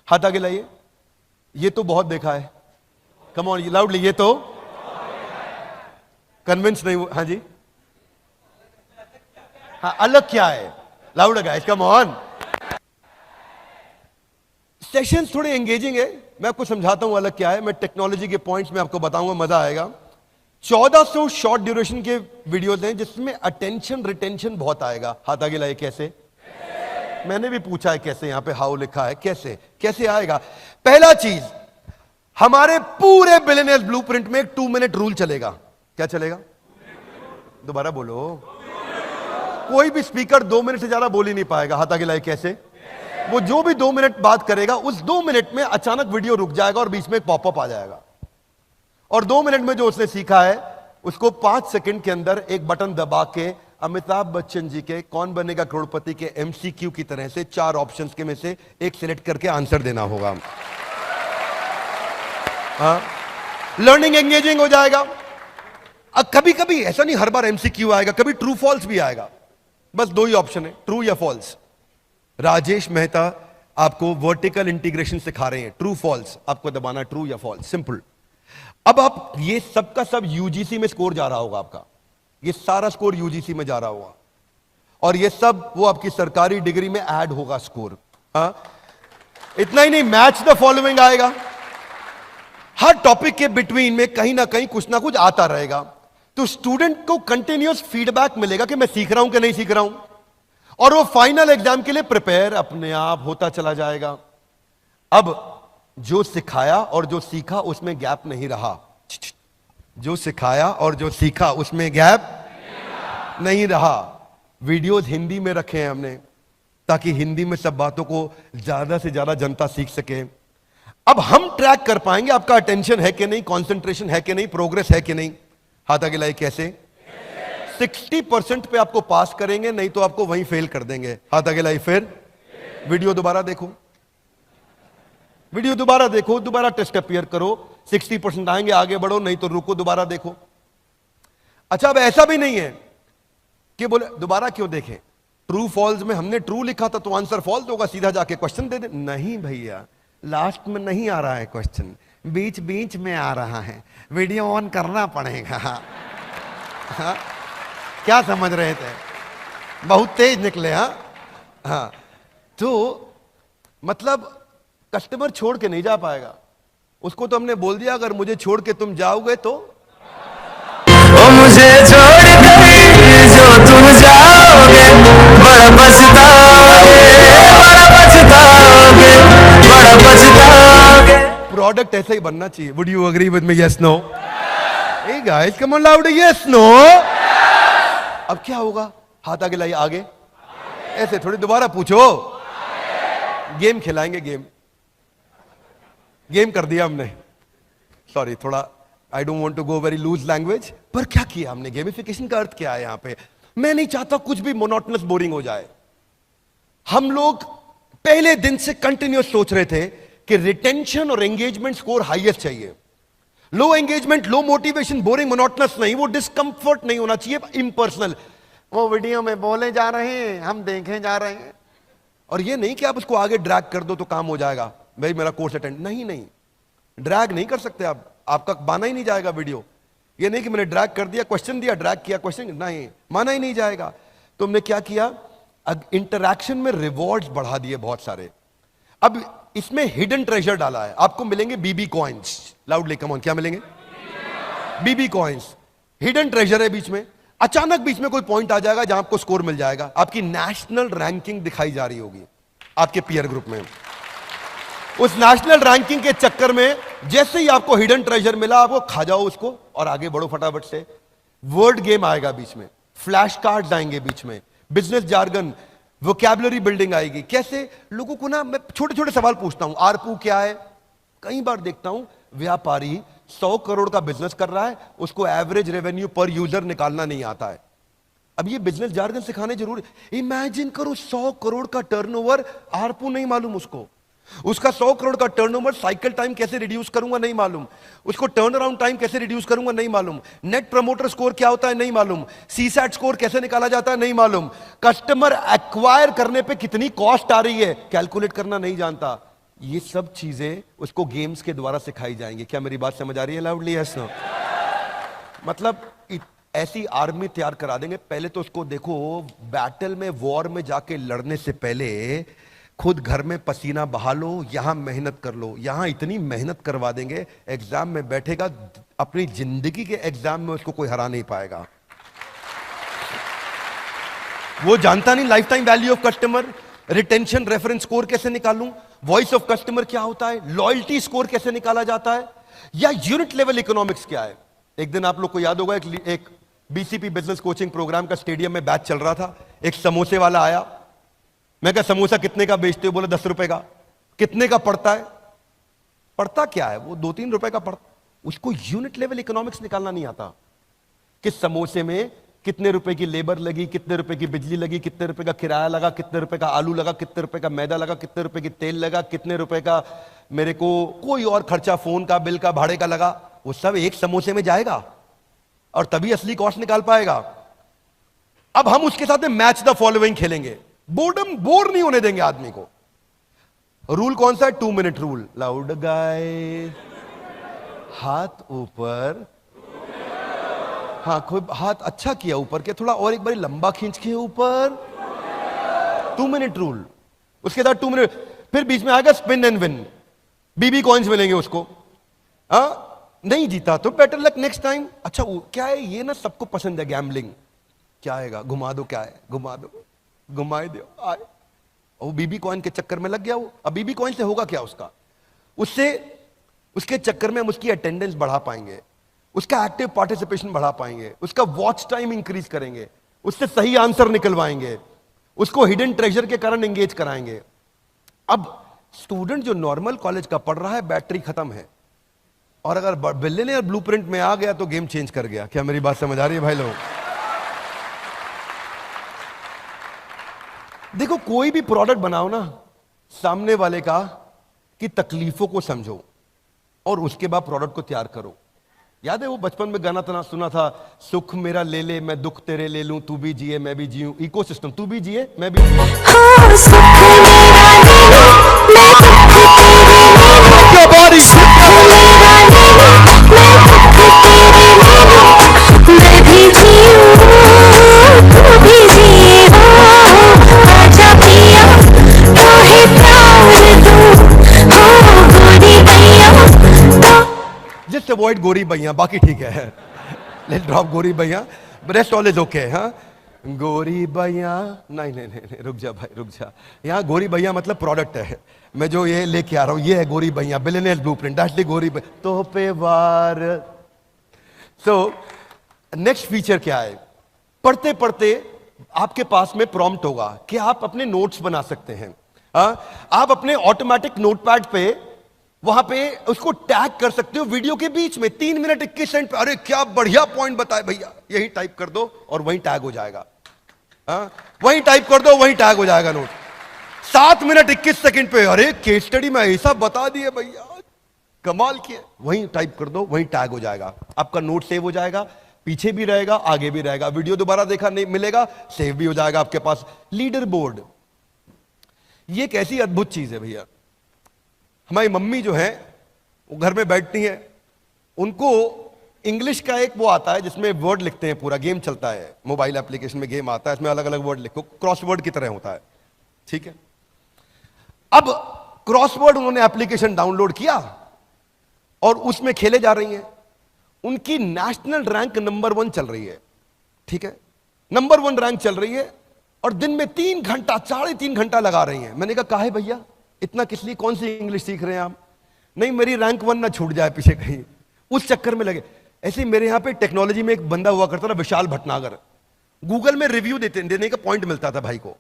हाथ आगे लाइए। ये तो बहुत देखा है, कम ऑन लाउडली। ये तो कन्विंस नहीं हुआ? हाँ जी, हाँ, अलग क्या है? Loud guys, come on. Sessions थोड़े एंगेजिंग है, मैं आपको समझाता हूं अलग क्या है। मैं टेक्नोलॉजी के पॉइंट्स में आपको बताऊंगा, मजा आएगा। 1400 शॉर्ट ड्यूरेशन के वीडियोस हैं जिसमें अटेंशन रिटेंशन बहुत आएगा। हाथ आगे लाए कैसे? मैंने भी पूछा है कैसे, यहां पे हाउ लिखा है, कैसे कैसे आएगा? पहला चीज, हमारे पूरे बिलियनियर्स ब्लूप्रिंट में एक 2 मिनट रूल चलेगा। क्या चलेगा? दोबारा बोलो। कोई भी स्पीकर 2 मिनट से ज्यादा बोल ही नहीं पाएगा। हाथ आगे लाए कैसे? वो जो भी 2 मिनट बात करेगा उस 2 मिनट में अचानक वीडियो रुक जाएगा और बीच में एक पॉपअप आ जाएगा, और 2 मिनट में जो उसने सीखा है उसको 5 सेकंड के अंदर एक बटन दबा के अमिताभ बच्चन जी के कौन बनेगा करोड़पति के एमसीक्यू की तरह से 4 ऑप्शंस के में से एक सिलेक्ट करके आंसर देना होगा। लर्निंग एंगेजिंग हो जाएगा। अब कभी कभी ऐसा नहीं हर बार एमसीक्यू आएगा, कभी ट्रू फॉल्स भी आएगा। बस 2 ही ऑप्शन है, ट्रू या फॉल्स। राजेश मेहता आपको वर्टिकल इंटीग्रेशन सिखा रहे हैं, ट्रू फॉल्स आपको दबाना, ट्रू या फॉल्स, सिंपल। अब आप ये सबका सब यूजीसी में स्कोर जा रहा होगा, आपका ये सारा स्कोर यूजीसी में जा रहा होगा, और ये सब वो आपकी सरकारी डिग्री में ऐड होगा स्कोर। इतना ही नहीं, मैच द फॉलोइंग आएगा। हर टॉपिक के बिटवीन में कहीं ना कहीं कुछ ना कुछ आता रहेगा, तो स्टूडेंट को कंटिन्यूअस फीडबैक मिलेगा कि मैं सीख रहा हूं कि नहीं सीख रहा हूं, और वो फाइनल एग्जाम के लिए प्रिपेयर अपने आप होता चला जाएगा। अब जो सिखाया और जो सीखा उसमें गैप नहीं रहा। जो सिखाया और जो सीखा उसमें गैप नहीं रहा। वीडियोस हिंदी में रखे हैं हमने ताकि हिंदी में सब बातों को ज्यादा से ज्यादा जनता सीख सके। अब हम ट्रैक कर पाएंगे आपका अटेंशन है कि नहीं, कंसंट्रेशन है कि नहीं, प्रोग्रेस है कि नहीं। हाथ आगे लाइए कैसे? 60% पे आपको पास करेंगे, नहीं तो आपको वहीं फेल कर देंगे। हाथ आगे लाइए। फिर वीडियो दोबारा देखो, वीडियो दोबारा देखो, दोबारा टेस्ट अपीयर करो, 60% आएंगे, आगे बढ़ो, नहीं तो रुको, दोबारा देखो। अच्छा, अब ऐसा भी नहीं है कि बोले दोबारा क्यों देखें, ट्रू फॉल्स में हमने ट्रू लिखा था तो आंसर फॉल्स होगा, सीधा जाके क्वेश्चन दे दे। नहीं भैया, लास्ट में नहीं आ रहा है क्वेश्चन, बीच बीच में आ रहा है, वीडियो ऑन करना पड़ेगा। हाँ? क्या समझ रहे थे? बहुत तेज निकले। हाँ, तो मतलब कस्टमर छोड़ के नहीं जा पाएगा, उसको तो हमने बोल दिया अगर मुझे छोड़ के तुम जाओगे तो ओ मुझे छोड़ कर जो तुम जाओगे बड़ा पछताओगे, बड़ा पछताओगे, बड़ा पछताओगे। प्रोडक्ट ऐसा ही बनना चाहिए। Would you agree with me? Yes no? Hey guys come on loud, yes no? अब क्या होगा? हाथ आगे लाइए, आगे ऐसे थोड़ी, दोबारा पूछो। गेम खिलाएंगे, गेम कर दिया हमने। सॉरी, थोड़ा I don't want to go very loose language, पर क्या किया हमने? गेमिफिकेशन का अर्थ क्या है यहां पे? मैं नहीं चाहता कुछ भी मोनोटोनस बोरिंग हो जाए। हम लोग पहले दिन से कंटिन्यूस सोच रहे थे कि रिटेंशन और एंगेजमेंट स्कोर हाईएस्ट चाहिए। Low engagement, low motivation, boring, monotonous नहीं, वो डिस्कंफर्ट नहीं होना चाहिए, इम्पर्सनल। वो वीडियो में बोले जा रहे हैं, हम देखे जा रहे हैं, और ये नहीं कि आप उसको आगे ड्रैग कर दो तो काम हो जाएगा, भाई मेरा कोर्स अटेंड। नहीं नहीं, ड्रैग नहीं कर सकते आप, आपका माना ही नहीं जाएगा वीडियो। ये नहीं कि मैंने ड्रैग कर दिया, क्वेश्चन दिया, ड्रैग किया, क्वेश्चन नहीं, माना ही नहीं जाएगा। तो हमने क्या किया? इंटरैक्शन में रिवॉर्ड्स बढ़ा दिए बहुत सारे। अब इसमें हिडन ट्रेजर डाला है, आपको मिलेंगे बीबी कॉइन्स। लाउडली कम ऑन, क्या मिलेंगे? बीबी कॉइन्स। हिडन ट्रेजर है बीच में, अचानक बीच में कोई पॉइंट आ जाएगा जहां आपको स्कोर मिल जाएगा, आपकी नेशनल रैंकिंग दिखाई जा रही होगी आपके पीयर ग्रुप में। उस नेशनल रैंकिंग के चक्कर में जैसे ही आपको हिडन ट्रेजर मिला, आपको खा जाओ उसको और आगे बढ़ो फटाफट से। वर्ड गेम आएगा बीच में, फ्लैश कार्ड्स आएंगे बीच में, बिजनेस जार्गन, वोकैबुलरी बिल्डिंग आएगी। कैसे? लोगों को ना मैं छोटे छोटे सवाल पूछता हूं, आरपू क्या है? कई बार देखता हूं व्यापारी 100 करोड़ का बिजनेस कर रहा है, उसको एवरेज रेवेन्यू पर यूजर निकालना नहीं आता है। अब ये बिजनेस जार्गन सिखाने जरूरी। इमेजिन करो 100 करोड़ का टर्नओवर, आरपू नहीं मालूम उसको, उसका 100 करोड़ का टर्नओवर, साइकिल टाइम कैसे रिड्यूस करूंगा नहीं मालूम, उसको टर्न अराउंड टाइम कैसे रिड्यूस करूंगा नहीं मालूम, नेट प्रमोटर स्कोर क्या होता है नहीं मालूम, सीसैट स्कोर कैसे निकाला जाता है नहीं मालूम, कस्टमर एक्वायर करने पे कितनी कॉस्ट आ रही है कैलकुलेट करना नहीं जानता। ये सब चीजें उसको गेम्स के द्वारा सिखाई जाएंगी। क्या मेरी बात समझ आ रही है? Loudly yes no? मतलब ऐसी आर्मी तैयार करा देंगे। पहले तो उसको देखो, बैटल में, वॉर में जाके लड़ने से पहले खुद घर में पसीना बहा लो, यहां मेहनत कर लो, यहां इतनी मेहनत करवा देंगे, एग्जाम में बैठेगा, अपनी जिंदगी के एग्जाम में उसको कोई हरा नहीं पाएगा। वो जानता नहीं life time value of customer, retention reference score कैसे निकालूं, वॉइस ऑफ कस्टमर क्या होता है, लॉयल्टी स्कोर कैसे निकाला जाता है, या यूनिट लेवल इकोनॉमिक्स क्या है। एक दिन आप लोग को याद होगा एक बीसीपी बिजनेस कोचिंग प्रोग्राम का स्टेडियम में बैच चल रहा था, एक समोसे वाला आया, मैं कहा समोसा कितने का बेचते हो, बोले 10 रुपए का। कितने का पड़ता है, पड़ता क्या है, वो 2-3 रुपए का पड़ता। उसको यूनिट लेवल इकोनॉमिक्स निकालना नहीं आता कि समोसे में कितने रुपए की लेबर लगी, कितने रुपए की बिजली लगी, कितने रुपए का किराया लगा, कितने रुपए का आलू लगा, कितने रुपए का मैदा लगा, कितने रुपए की तेल लगा, कितने रुपए का मेरे को कोई और खर्चा फोन का बिल का भाड़े का लगा, वो सब एक समोसे में जाएगा और तभी असली कॉस्ट निकाल पाएगा। अब हम उसके साथ में मैच द फॉलोइंग खेलेंगे, बोर्डम बोर नहीं होने देंगे आदमी को। रूल कौन सा है, 2 मिनट रूल। लाउड गाइस, हाथ ऊपर, हाँ खूब हाथ अच्छा किया ऊपर के, थोड़ा और एक बार लंबा खींच के ऊपर, 2 मिनट रूल। उसके बाद 2 मिनट, फिर बीच में आएगा spin and win, BB coins मिलेंगे उसको। नहीं जीता तो बेटर लक नेक्स्ट टाइम। अच्छा क्या है ये ना, सबको पसंद है गैम्बलिंग, क्या आएगा, घुमा दो, क्या है घुमा दो, घुमाए दो आए। वो बीबी कॉइन के चक्कर में लग गया वो। अब बीबी कॉइन से होगा क्या उसका, उससे उसके चक्कर में हम उसकी अटेंडेंस बढ़ा पाएंगे, उसका एक्टिव पार्टिसिपेशन बढ़ा पाएंगे, उसका वॉच टाइम इंक्रीज करेंगे, उससे सही आंसर निकलवाएंगे, उसको हिडन ट्रेजर के कारण एंगेज कराएंगे। अब स्टूडेंट जो नॉर्मल कॉलेज का पढ़ रहा है, बैटरी खत्म है, और अगर बिलियनियर ब्लूप्रिंट में आ गया तो गेम चेंज कर गया। क्या मेरी बात समझ आ रही है भाई लोग? देखो कोई भी प्रोडक्ट बनाओ ना, सामने वाले का की तकलीफों को समझो और उसके बाद प्रोडक्ट को तैयार करो। याद है वो बचपन में गाना तना सुना था, सुख मेरा ले ले मैं दुख तेरे ले लूं, तू भी जिए मैं भी जीऊं, इकोसिस्टम, तू भी जिए मैं भी जीऊं। हाँ, सुख मेरा ले लो, मैं दुख तेरे ले लूं। क्या बारी, सुख मेरा ले लो, मैं दुख तेरे ले लूं। मैं भी जीऊं, तू भी जिए हो। आजा पिया, काहे प्यार दूं, हो गोरी भैया तो। जस्ट अवॉइड गोरी भैया, बाकी ठीक है। लेट्स ड्रॉप गोरी भैया, रेस्ट ऑल इज ओके। हाँ गोरी भैया, नहीं नहीं नहीं, रुक जा भाई रुक जा। यहाँ गोरी भैया मतलब प्रोडक्ट है, मैं जो ये लेके आ रहा हूँ ये है गोरी भैया, बिलियनियर ब्लूप्रिंट, दैट्स द गोरी भैया। तो पे वार। सो नेक्स्ट फीचर क्या है, पढ़ते पढ़ते आपके पास में प्रॉम्प्ट होगा कि आप अपने नोट्स बना सकते हैं। आप अपने ऑटोमेटिक नोटपैड पे वहां पे उसको टैग कर सकते हो वीडियो के बीच में, 3 मिनट 21 सेकंड पे, अरे क्या बढ़िया पॉइंट बताए भैया, यही टाइप कर दो और वहीं टैग हो जाएगा। वहीं टाइप कर दो वहीं टैग हो जाएगा नोट। 7 मिनट 21 सेकंड पे, अरे केस स्टडी में ऐसा बता दिए भैया, कमाल किया, वहीं टाइप कर दो वहीं टैग हो जाएगा। आपका नोट सेव हो जाएगा, पीछे भी रहेगा आगे भी रहेगा, वीडियो दोबारा देखा नहीं मिलेगा, सेव भी हो जाएगा आपके पास। लीडर बोर्ड, ये एक ऐसी अद्भुत चीज है भैया। हमारी मम्मी जो है वो घर में बैठती हैं, उनको इंग्लिश का एक वो आता है जिसमें वर्ड लिखते हैं, पूरा गेम चलता है, मोबाइल एप्लीकेशन में गेम आता है, इसमें अलग अलग वर्ड लिखो, क्रॉसवर्ड की तरह होता है, ठीक है। अब क्रॉसवर्ड उन्होंने एप्लीकेशन डाउनलोड किया और उसमें खेले जा रही हैं। उनकी नेशनल रैंक नंबर 1 चल रही है, ठीक है, नंबर 1 रैंक चल रही है, और दिन में 3 घंटा 3.5 घंटा लगा रही हैं। मैंने कहा काहे भैया इतना किस लिए, कौन सी इंग्लिश सीख रहे हैं आप? नहीं मेरी रैंक 1 ना छूट जाए पीछे कहीं, उस चक्कर में लगे। ऐसे ही मेरे यहां पे टेक्नोलॉजी में एक बंदा हुआ करता था, विशाल भटनागर, गूगल में रिव्यू देने का पॉइंट मिलता था भाई को,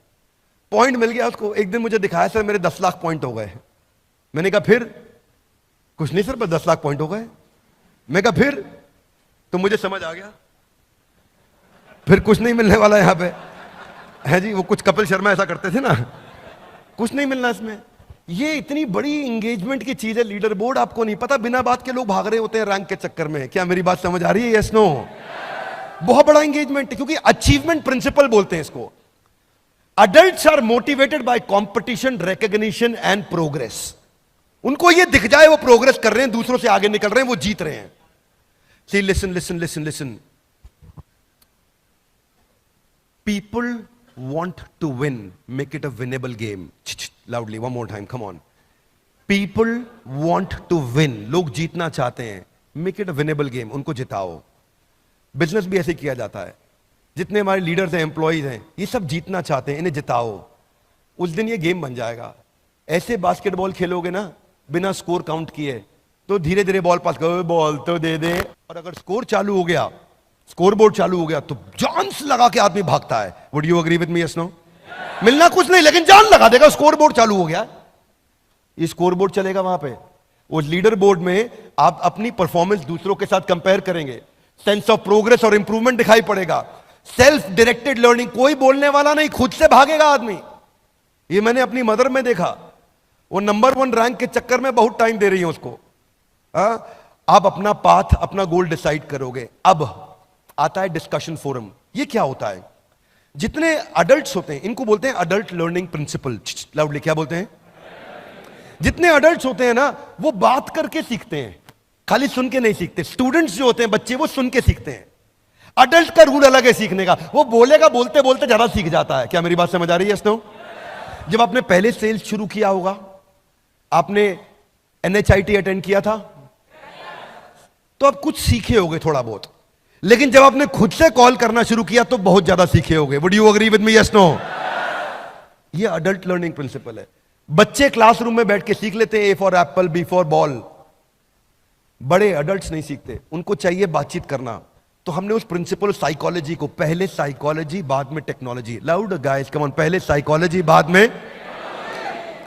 पॉइंट मिल गया उसको। एक दिन मुझे दिखाया सर मेरे 10 लाख पॉइंट हो गए। मैंने कहा फिर? कुछ नहीं सर बस 10 लाख पॉइंट हो गए। मैं कहा फिर? तो मुझे समझ आ गया फिर कुछ नहीं मिलने वाला यहां पे है जी। वो कुछ कपिल शर्मा ऐसा करते थे ना, कुछ नहीं मिलना इसमें। ये इतनी बड़ी इंगेजमेंट की चीज है लीडर बोर्ड, आपको नहीं पता, बिना बात के लोग भाग रहे होते हैं रैंक के चक्कर में। क्या मेरी बात समझ आ रही है? Yes no? बहुत बड़ा इंगेजमेंट है, क्योंकि अचीवमेंट प्रिंसिपल बोलते हैं इसको। Adults are motivated by competition, recognition and progress. उनको ये दिख जाए वो प्रोग्रेस कर रहे हैं, दूसरों से आगे निकल रहे हैं, वो जीत रहे हैं। See listen listen listen listen, people want to win, make it a winnable game. Loudly one more time, come on. People want to win, लोग जीतना चाहते हैं। Make it a winnable game, उनको जिताओ। बिजनेस भी ऐसे किया जाता है। जितने हमारे लीडर्स हैं, एम्प्लॉयज हैं, ये सब जीतना चाहते हैं, इन्हें जिताओ। उस दिन ये गेम बन जाएगा। ऐसे बास्केटबॉल खेलोगे ना बिना स्कोर काउंट किए, तो धीरे धीरे बॉल पास करो, बॉल तो दे दे, और अगर स्कोर चालू हो गया, स्कोर बोर्ड चालू हो गया, तो जान से लगा के आदमी भागता है। Would you agree with me? Yes no? मिलना कुछ नहीं, लेकिन जान लगा देगा। स्कोर बोर्ड चालू हो गया, ये स्कोर बोर्ड चलेगा वहां पे। उस लीडर बोर्ड में आप अपनी परफॉर्मेंस दूसरों के साथ कंपेयर करेंगे, सेंस ऑफ प्रोग्रेस और इंप्रूवमेंट दिखाई पड़ेगा। सेल्फ डायरेक्टेड लर्निंग, कोई बोलने वाला नहीं, खुद से भागेगा आदमी। ये मैंने अपनी मदर में देखा। वो नंबर 1 रैंक के चक्कर में बहुत टाइम दे रही है उसको। आप अपना पाथ, अपना गोल डिसाइड करोगे। अब आता है डिस्कशन फोरम। ये क्या होता है? जितने अडल्ट्स होते हैं, इनको बोलते हैं अडल्ट लर्निंग प्रिंसिपल। लाउडली क्या बोलते हैं? जितने अडल्ट्स होते हैं ना, वो बात करके सीखते हैं, खाली सुन के नहीं सीखते। स्टूडेंट्स जो होते हैं, बच्चे, वो सुन के सीखते हैं। अडल्ट का रूल अलग है सीखने का, वो बोलेगा, बोलते बोलते ज्यादा सीख जाता है। क्या मेरी बात समझ आ रही है? दोस्तों, जब आपने पहले सेल्स शुरू किया होगा, आपने NHIT अटेंड किया था, तो आप कुछ सीखे होगे थोड़ा बहुत। लेकिन जब आपने खुद से कॉल करना शुरू किया, तो बहुत ज्यादा सीखे होगे। Would you agree with me? Yes no? ये अडल्ट लर्निंग प्रिंसिपल है। बच्चे क्लासरूम में बैठ के सीख लेते हैं, A for Apple, B for ball. बड़े अडल्ट्स नहीं सीखते, उनको चाहिए बातचीत करना। तो हमने उस प्रिंसिपल साइकोलॉजी को, पहले साइकोलॉजी बाद में technology, loud guys come on, पहले साइकोलॉजी बाद में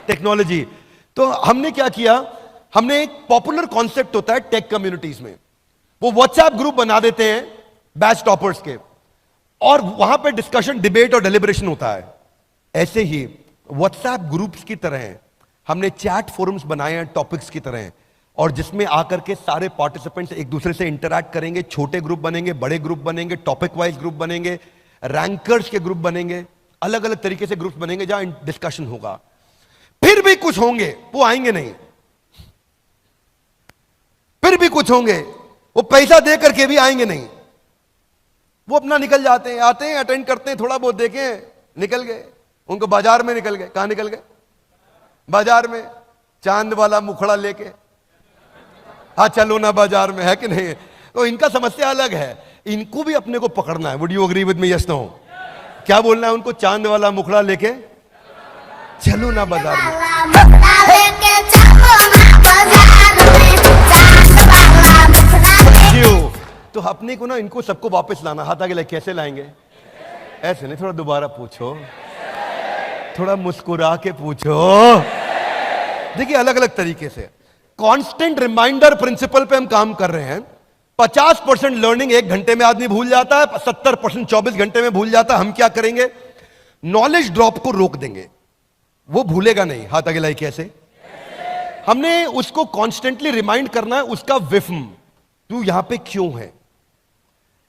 टेक्नोलॉजी। तो हमने क्या किया, हमने एक पॉपुलर कॉन्सेप्ट होता है टेक कम्युनिटीज में, वो व्हाट्सएप ग्रुप बना देते हैं बैच टॉपर्स के, और वहां पे डिस्कशन, डिबेट और डेलिब्रेशन होता है। ऐसे ही व्हाट्सएप ग्रुप्स की तरह हमने चैट फोरम्स बनाए हैं टॉपिक्स की तरह, और जिसमें आकर के सारे पार्टिसिपेंट्स एक दूसरे से इंटरैक्ट करेंगे। छोटे ग्रुप बनेंगे, बड़े ग्रुप बनेंगे, टॉपिक वाइज ग्रुप बनेंगे, रैंकर्स के ग्रुप बनेंगे, अलग अलग तरीके से ग्रुप बनेंगे जहां डिस्कशन होगा। फिर भी कुछ होंगे वो आएंगे नहीं, फिर भी कुछ होंगे वो पैसा दे करके भी आएंगे नहीं, वो अपना निकल जाते हैं, आते हैं, अटेंड करते हैं, थोड़ा बहुत देखें, निकल गए। उनको बाजार में निकल गए। कहां निकल गए? बाजार में, चांद वाला मुखड़ा लेके, हाँ चलो ना बाजार में, है कि नहीं? तो इनका समस्या अलग है, इनको भी अपने को पकड़ना है। Would you agree with me? Yes no? क्या बोलना है उनको? चांद वाला मुखड़ा लेके चलो ना बाजार में। तो अपने को ना, इनको सबको वापस लाना। हाथ आगे, कैसे लाएंगे? ऐसे नहीं, थोड़ा दोबारा पूछो, थोड़ा मुस्कुरा के पूछो। देखिए, अलग अलग तरीके से कांस्टेंट रिमाइंडर प्रिंसिपल पे हम काम कर रहे हैं। 50% लर्निंग 1 घंटे में आदमी भूल जाता है, 70% 24 घंटे में भूल जाता है। हम क्या करेंगे? नॉलेज ड्रॉप को रोक देंगे, वो भूलेगा नहीं। हाथ आगे लाई, कैसे? हमने उसको कॉन्स्टेंटली रिमाइंड करना है, उसका विफ्म, तू यहां पे क्यों है।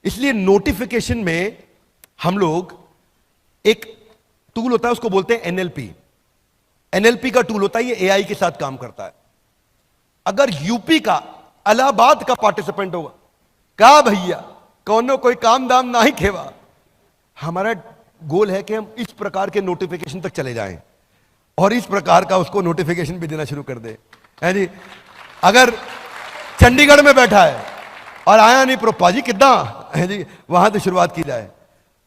इसलिए नोटिफिकेशन में हम लोग, एक टूल होता है उसको बोलते हैं NLP। NLP का टूल होता है, ये AI के साथ काम करता है। अगर यूपी का, इलाहाबाद का पार्टिसिपेंट होगा, कहा भैया कौनो कोई काम दाम ना ही खेवा, हमारा गोल है कि हम इस प्रकार के नोटिफिकेशन तक चले जाएं और इस प्रकार का उसको नोटिफिकेशन भी देना शुरू कर दे। है जी? अगर चंडीगढ़ में बैठा है और आया नहीं, प्रोपा जी कितना है जी, वहां से शुरुआत की जाए।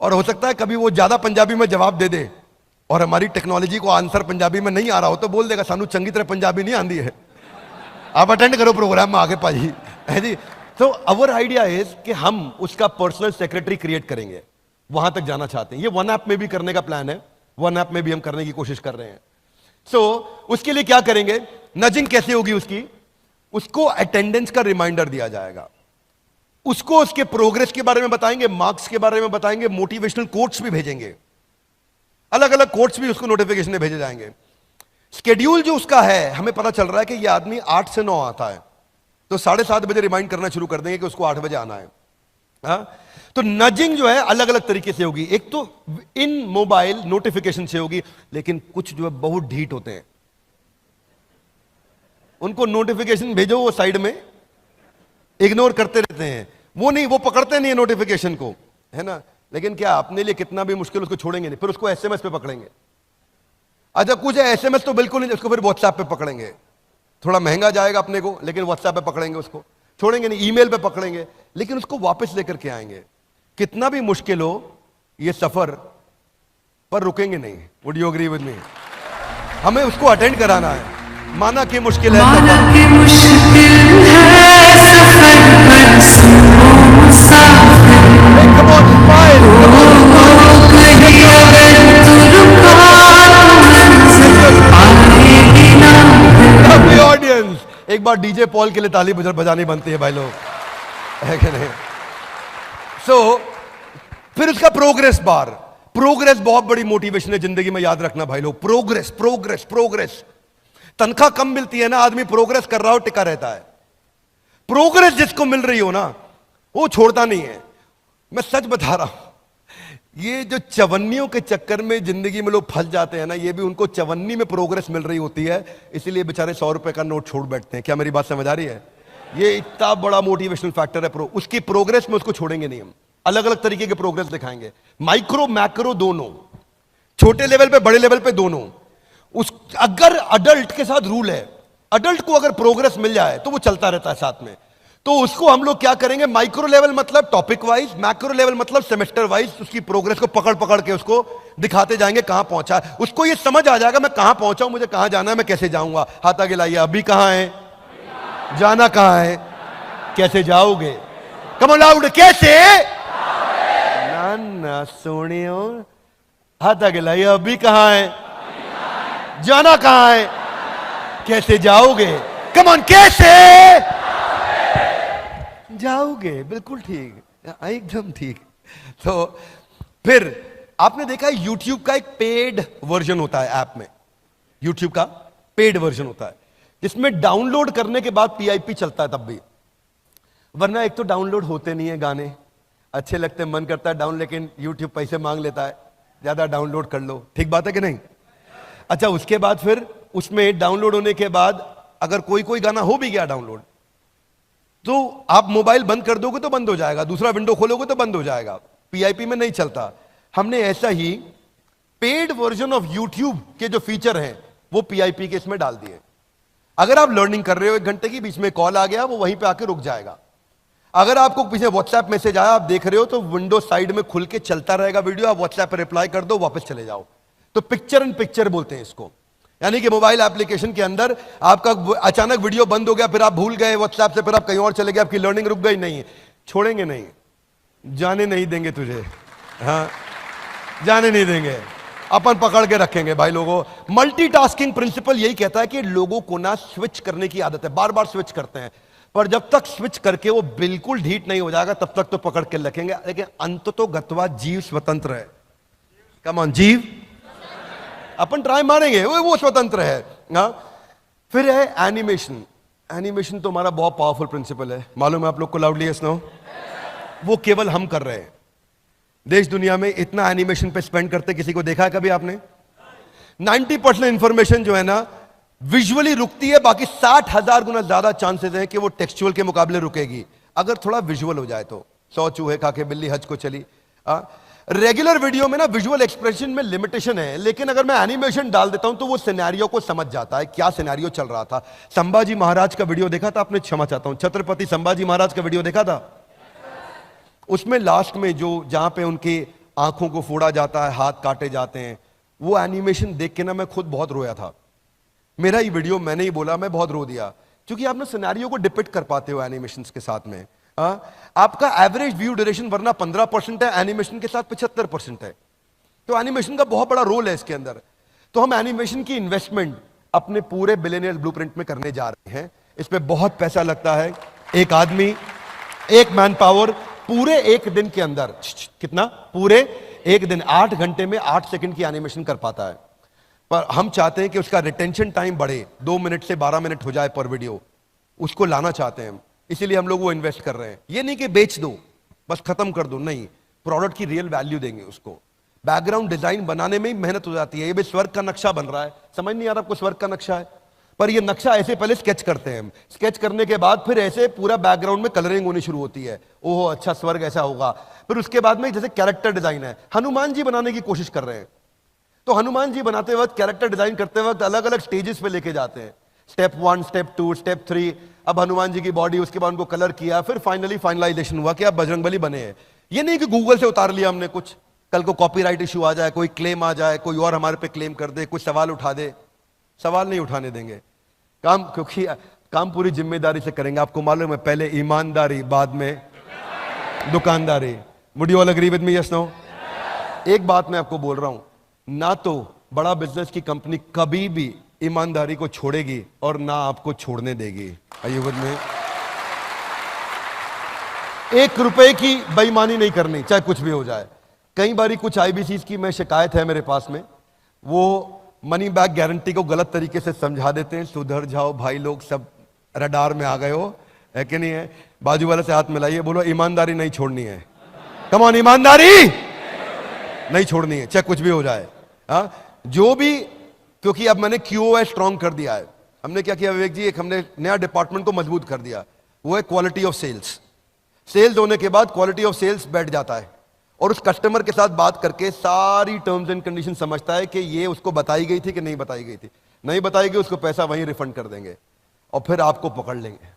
और हो सकता है कभी वो ज्यादा पंजाबी में जवाब दे दे और हमारी टेक्नोलॉजी को आंसर पंजाबी में नहीं आ रहा हो, तो बोल देगा सानू चंगी तरह पंजाबी नहीं आती है, आप अटेंड करो प्रोग्राम में आगे पाजी। है जी? तो अवर आइडिया इज कि हम उसका पर्सनल सेक्रेटरी क्रिएट करेंगे, वहां तक जाना चाहते हैं। ये वन ऐप में भी करने का प्लान है, वन ऐप में भी हम करने की कोशिश कर रहे हैं। सो उसके लिए क्या करेंगे? नजिंग कैसे होगी उसकी? उसको अटेंडेंस का रिमाइंडर दिया जाएगा, उसको उसके प्रोग्रेस के बारे में बताएंगे, मार्क्स के बारे में बताएंगे, मोटिवेशनल कोट्स भी भेजेंगे, अलग अलग कोट्स भी उसको नोटिफिकेशन में भेजे जाएंगे। स्केड्यूल जो उसका है, हमें पता चल रहा है कि ये आदमी 8 से 9 आता है, तो 7:30 बजे रिमाइंड करना शुरू कर देंगे कि उसको 8 बजे आना है। तो नजिंग जो है अलग अलग तरीके से होगी। एक तो इन मोबाइल नोटिफिकेशन से होगी, लेकिन कुछ जो है बहुत ढीठ होते हैं, उनको नोटिफिकेशन भेजो वो साइड में इग्नोर करते रहते हैं, वो नहीं, वो पकड़ते नहीं है नोटिफिकेशन को, है ना। लेकिन क्या अपने लिए कितना भी मुश्किल उसको छोड़ेंगे नहीं, फिर उसको SMS पे पकड़ेंगे। अच्छा कुछ है एसएमएस तो बिल्कुल नहीं, उसको फिर व्हाट्सएप पे पकड़ेंगे, थोड़ा महंगा जाएगा अपने को, लेकिन व्हाट्सएप पे पकड़ेंगे उसको, छोड़ेंगे नहीं, ईमेल पे पकड़ेंगे, लेकिन उसको वापस लेकर के आएंगे। कितना भी मुश्किल हो ये सफर, पर रुकेंगे नहीं। Would you agree with me? हमें उसको अटेंड कराना है। माना कि मुश्किल है माना सफर, कि मुश्किल है सफर पर सुनो मुसाफिर, Come on, smile, come on, smile. कहीं अगर तू रुका तो मंजिल आएगी ना। Lovely audience, एक बार डीजे पॉल के लिए ताली बजानी बनती है भाई लोग, है कि नहीं? फिर उसका प्रोग्रेस बार, प्रोग्रेस बहुत बड़ी मोटिवेशन है जिंदगी में, याद रखना भाई लोग। Progress progress progress. तनख्वाह कम मिलती है ना, आदमी प्रोग्रेस कर रहा हो टिका रहता है। प्रोग्रेस जिसको मिल रही हो ना वो छोड़ता नहीं है। मैं सच बता रहा हूं, ये जो चवन्नियों के चक्कर में जिंदगी में लोग फंस जाते हैं ना, ये भी उनको चवन्नी में प्रोग्रेस मिल रही होती है, इसीलिए बेचारे 100 रुपए का नोट छोड़ बैठते हैं। क्या मेरी बात समझ आ रही है? ये इतना बड़ा मोटिवेशनल फैक्टर है। उसकी प्रोग्रेस में उसको छोड़ेंगे नहीं हम। अलग अलग तरीके के प्रोग्रेस दिखाएंगे, माइक्रो मैक्रो दोनों, छोटे लेवल पे बड़े लेवल पे दोनों। अगर अडल्ट के साथ रूल है, अडल्ट को अगर प्रोग्रेस मिल जाए तो वो चलता रहता है साथ में, तो उसको हम लोग क्या करेंगे, माइक्रो लेवल मतलब टॉपिक वाइज, मैक्रो लेवल मतलब सेमेस्टर वाइज उसकी प्रोग्रेस को पकड़ पकड़ के उसको दिखाते जाएंगे कहां पहुंचा है। उसको ये समझ आ जाएगा मैं कहां पहुंचा हूं, मुझे कहां जाना है, मैं कैसे जाऊंगा। हाथ आगे लाइए, अभी कहां है, जाना कहां है, कैसे जाओगे। कम ऑन लाउड, कैसे ना ना सोनियो, हाथ आगे लाइए, अभी कहां है, जाना कहां है, कैसे जाओगे। कम ऑन, कैसे जाओगे। बिल्कुल ठीक, एकदम ठीक। तो फिर आपने देखा है YouTube का एक पेड वर्जन होता है ऐप में, YouTube का पेड वर्जन होता है जिसमें डाउनलोड करने के बाद PIP चलता है तब भी, वरना एक तो डाउनलोड होते नहीं है गाने, अच्छे लगते मन करता है डाउन, लेकिन YouTube पैसे मांग लेता है, ज्यादा डाउनलोड कर लो। ठीक बात है कि नहीं? अच्छा, उसके बाद फिर उसमें डाउनलोड होने के बाद अगर कोई कोई गाना हो भी गया डाउनलोड, तो आप मोबाइल बंद कर दोगे तो बंद हो जाएगा, दूसरा विंडो खोलोगे तो बंद हो जाएगा, PIP में नहीं चलता। हमने ऐसा ही पेड वर्जन ऑफ YouTube के जो फीचर हैं वो PIP के इसमें डाल दिए। अगर आप लर्निंग कर रहे हो, 1 घंटे की बीच में कॉल आ गया, वो वहीं पे आके रुक जाएगा। अगर आपको पीछे व्हाट्सएप मैसेज आया, आप देख रहे हो, तो विंडो साइड में खुल के चलता रहेगा वीडियो, आप व्हाट्सएप पर रिप्लाई कर दो, वापस चले जाओ। तो पिक्चर इन पिक्चर बोलते हैं इसको, यानी कि मोबाइल एप्लीकेशन के अंदर आपका अचानक वीडियो बंद हो गया, फिर आप भूल गए व्हाट्सएप से, फिर आप कहीं और चले गए, आपकी लर्निंग रुक गई, नहीं, छोड़ेंगे नहीं, जाने नहीं देंगे तुझे, हाँ जाने नहीं देंगे, अपन पकड़ के रखेंगे भाई लोगों। मल्टीटास्किंग प्रिंसिपल यही कहता है कि लोगों को ना स्विच करने की आदत है, बार बार स्विच करते हैं, पर जब तक स्विच करके वो बिल्कुल ढीठ नहीं हो जाएगा तब तक तो पकड़ के रखेंगे, लेकिन अंततो गत्वा जीव स्वतंत्र है। कम ऑन, जीव अपन ट्राई मारेंगे, वो स्वतंत्र है ना। फिर है एनिमेशन। एनिमेशन तो हमारा बहुत पावरफुल प्रिंसिपल है, मालूम है आप लोग को, लाउडली यस नो। वो केवल हम कर रहे हैं, देश दुनिया में इतना एनिमेशन पे स्पेंड करते किसी को देखा है कभी आपने? 90% इंफॉर्मेशन जो है ना विजुअली रुकती है, बाकी 60,000 गुना ज्यादा चांसेस हैं कि वो टेक्सचुअल के मुकाबले रुकेगी अगर थोड़ा विजुअल हो जाए तो। 100 चूहे खा के बिल्ली हज को चली। रेगुलर वीडियो में ना विजुअल एक्सप्रेशन में लिमिटेशन है, लेकिन अगर मैं एनिमेशन डाल देता हूं तो वो सिनेरियो को समझ जाता है, क्या सिनेरियो चल रहा था। संभाजी महाराज का वीडियो देखा था आपने? क्षमा चाहता हूं, छत्रपति संभाजी महाराज का वीडियो देखा था? उसमें लास्ट में जो जहां पे उनकी आंखों को फोड़ा जाता है, हाथ काटे जाते हैं, वो एनिमेशन देख के ना मैं खुद बहुत रोया था। मेरा ही वीडियो, मैंने ही बोला, मैं बहुत रो दिया, क्योंकि आप ना सिनेरियो को डिपिक्ट कर पाते हो एनिमेशन के साथ में। आपका एवरेज व्यू ड्यूरेशन वरना 15% है, एनिमेशन के साथ 75% है, तो एनिमेशन का बहुत बड़ा रोल है इसके अंदर। तो हम एनिमेशन की इन्वेस्टमेंट अपने पूरे बिलियनियर ब्लूप्रिंट में करने जा रहे हैं। इस पे बहुत पैसा लगता है। एक आदमी, एक मैन पावर पूरे 1 दिन के अंदर, कितना? पूरे 1 दिन 8 घंटे में 8 सेकंड की एनिमेशन कर पाता है, पर हम चाहते हैं कि उसका रिटेंशन टाइम बढ़े, 2 मिनट से 12 मिनट हो जाए पर वीडियो, उसको लाना चाहते हैं हम, इसीलिए हम लोग वो इन्वेस्ट कर रहे हैं। ये नहीं कि बेच दो बस खत्म कर दो, नहीं, प्रोडक्ट की रियल वैल्यू देंगे उसको। बैकग्राउंड डिजाइन बनाने में ही मेहनत हो जाती है। ये भी स्वर्ग का नक्शा बन रहा है, समझ नहीं आ रहा आपको स्वर्ग का नक्शा है, पर ये नक्शा ऐसे पहले स्केच करते हैं हम, स्केच करने के बाद फिर ऐसे पूरा बैकग्राउंड में कलरिंग होनी शुरू होती है, ओहो अच्छा स्वर्ग ऐसा होगा। फिर उसके बाद में जैसे कैरेक्टर डिजाइन है, हनुमान जी बनाने की कोशिश कर रहे हैं, तो हनुमान जी बनाते वक्त, कैरेक्टर डिजाइन करते वक्त अलग अलग स्टेजेस पे लेके जाते हैं। Step 1, step 2, step 3। अब हनुमान जी की बॉडी, उसके बाद उनको कलर किया, फिर फाइनली फाइनलाइजेशन हुआ कि अब बजरंगबली बने हैं। ये नहीं कि गूगल से उतार लिया हमने कुछ, कल को कॉपीराइट इशू आ जाए, कोई क्लेम आ जाए, कोई और हमारे पे क्लेम कर दे, कुछ सवाल उठा दे। सवाल नहीं उठाने देंगे काम, क्योंकि काम पूरी जिम्मेदारी से करेंगे। आपको मालूम है, पहले ईमानदारी, बाद में दुकानदारी। Would you all agree with me? Yes no? एक बात मैं आपको बोल रहा हूं, ना तो बड़ा बिजनेस की कंपनी कभी भी ईमानदारी को छोड़ेगी और ना आपको छोड़ने देगी। Are you with me? 1 रुपए की बेईमानी नहीं करनी, चाहे कुछ भी हो जाए। कई बारी कुछ आईबीसी की मैं शिकायत है मेरे पास में, वो मनी बैक गारंटी को गलत तरीके से समझा देते हैं। सुधर जाओ भाई लोग, सब रडार में आ गए हो, है कि नहीं है? बाजू वाले से हाथ मिलाइए, बोलो ईमानदारी नहीं छोड़नी है। कम ऑन, ईमानदारी नहीं छोड़नी है, चाहे कुछ भी हो जाए। हाँ, जो भी, क्योंकि अब मैंने QoS स्ट्रॉन्ग कर दिया है। हमने क्या किया विवेक जी, एक हमने नया डिपार्टमेंट को मजबूत कर दिया, वो है क्वालिटी ऑफ सेल्स। सेल्स होने के बाद क्वालिटी ऑफ सेल्स बैठ जाता है और उस कस्टमर के साथ बात करके सारी टर्म्स एंड कंडीशन समझता है कि ये उसको बताई गई थी कि नहीं बताई गई थी। नहीं बताई गई, उसको पैसा वहीं रिफंड कर देंगे और फिर आपको पकड़ लेंगे।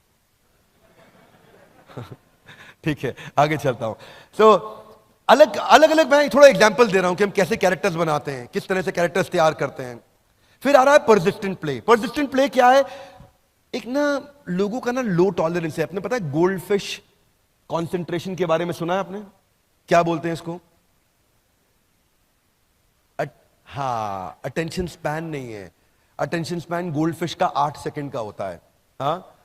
ठीक है, आगे चलता हूं। सो अलग अलग मैं थोड़ा एग्जांपल दे रहा हूं कि हम कैसे कैरेक्टर्स बनाते हैं, किस तरह से कैरेक्टर्स तैयार करते हैं। फिर आ रहा है परसिस्टेंट प्ले। परसिस्टेंट प्ले क्या है? एक ना लोगों का ना लो टॉलरेंस है। आपने पता है गोल्ड फिश कॉन्सेंट्रेशन के बारे में सुना है आपने? क्या बोलते हैं इसको? हाँ, अटेंशन स्पैन नहीं है। अटेंशन स्पैन गोल्ड फिश का 8 सेकंड का होता है। हाँ,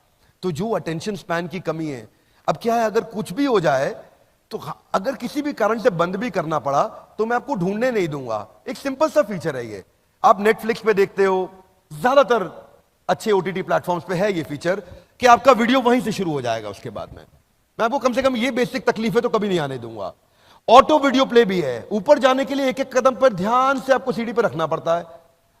तो जो अटेंशन स्पैन की कमी है, अब क्या है, अगर कुछ भी हो जाए तो अगर किसी भी कारण से बंद भी करना पड़ा तो मैं आपको ढूंढने नहीं दूंगा। एक सिंपल सा फीचर है ये। आप नेटफ्लिक्स पे देखते हो, ज्यादातर अच्छे ओटीटी प्लेटफॉर्म्स पे है ये फीचर कि आपका वीडियो वहीं से शुरू हो जाएगा। उसके बाद में मैं आपको कम से कम ये बेसिक तकलीफें तो कभी नहीं आने दूंगा। ऑटो वीडियो प्ले भी है। ऊपर जाने के लिए एक एक कदम पर ध्यान से आपको सीढ़ी पर रखना पड़ता है।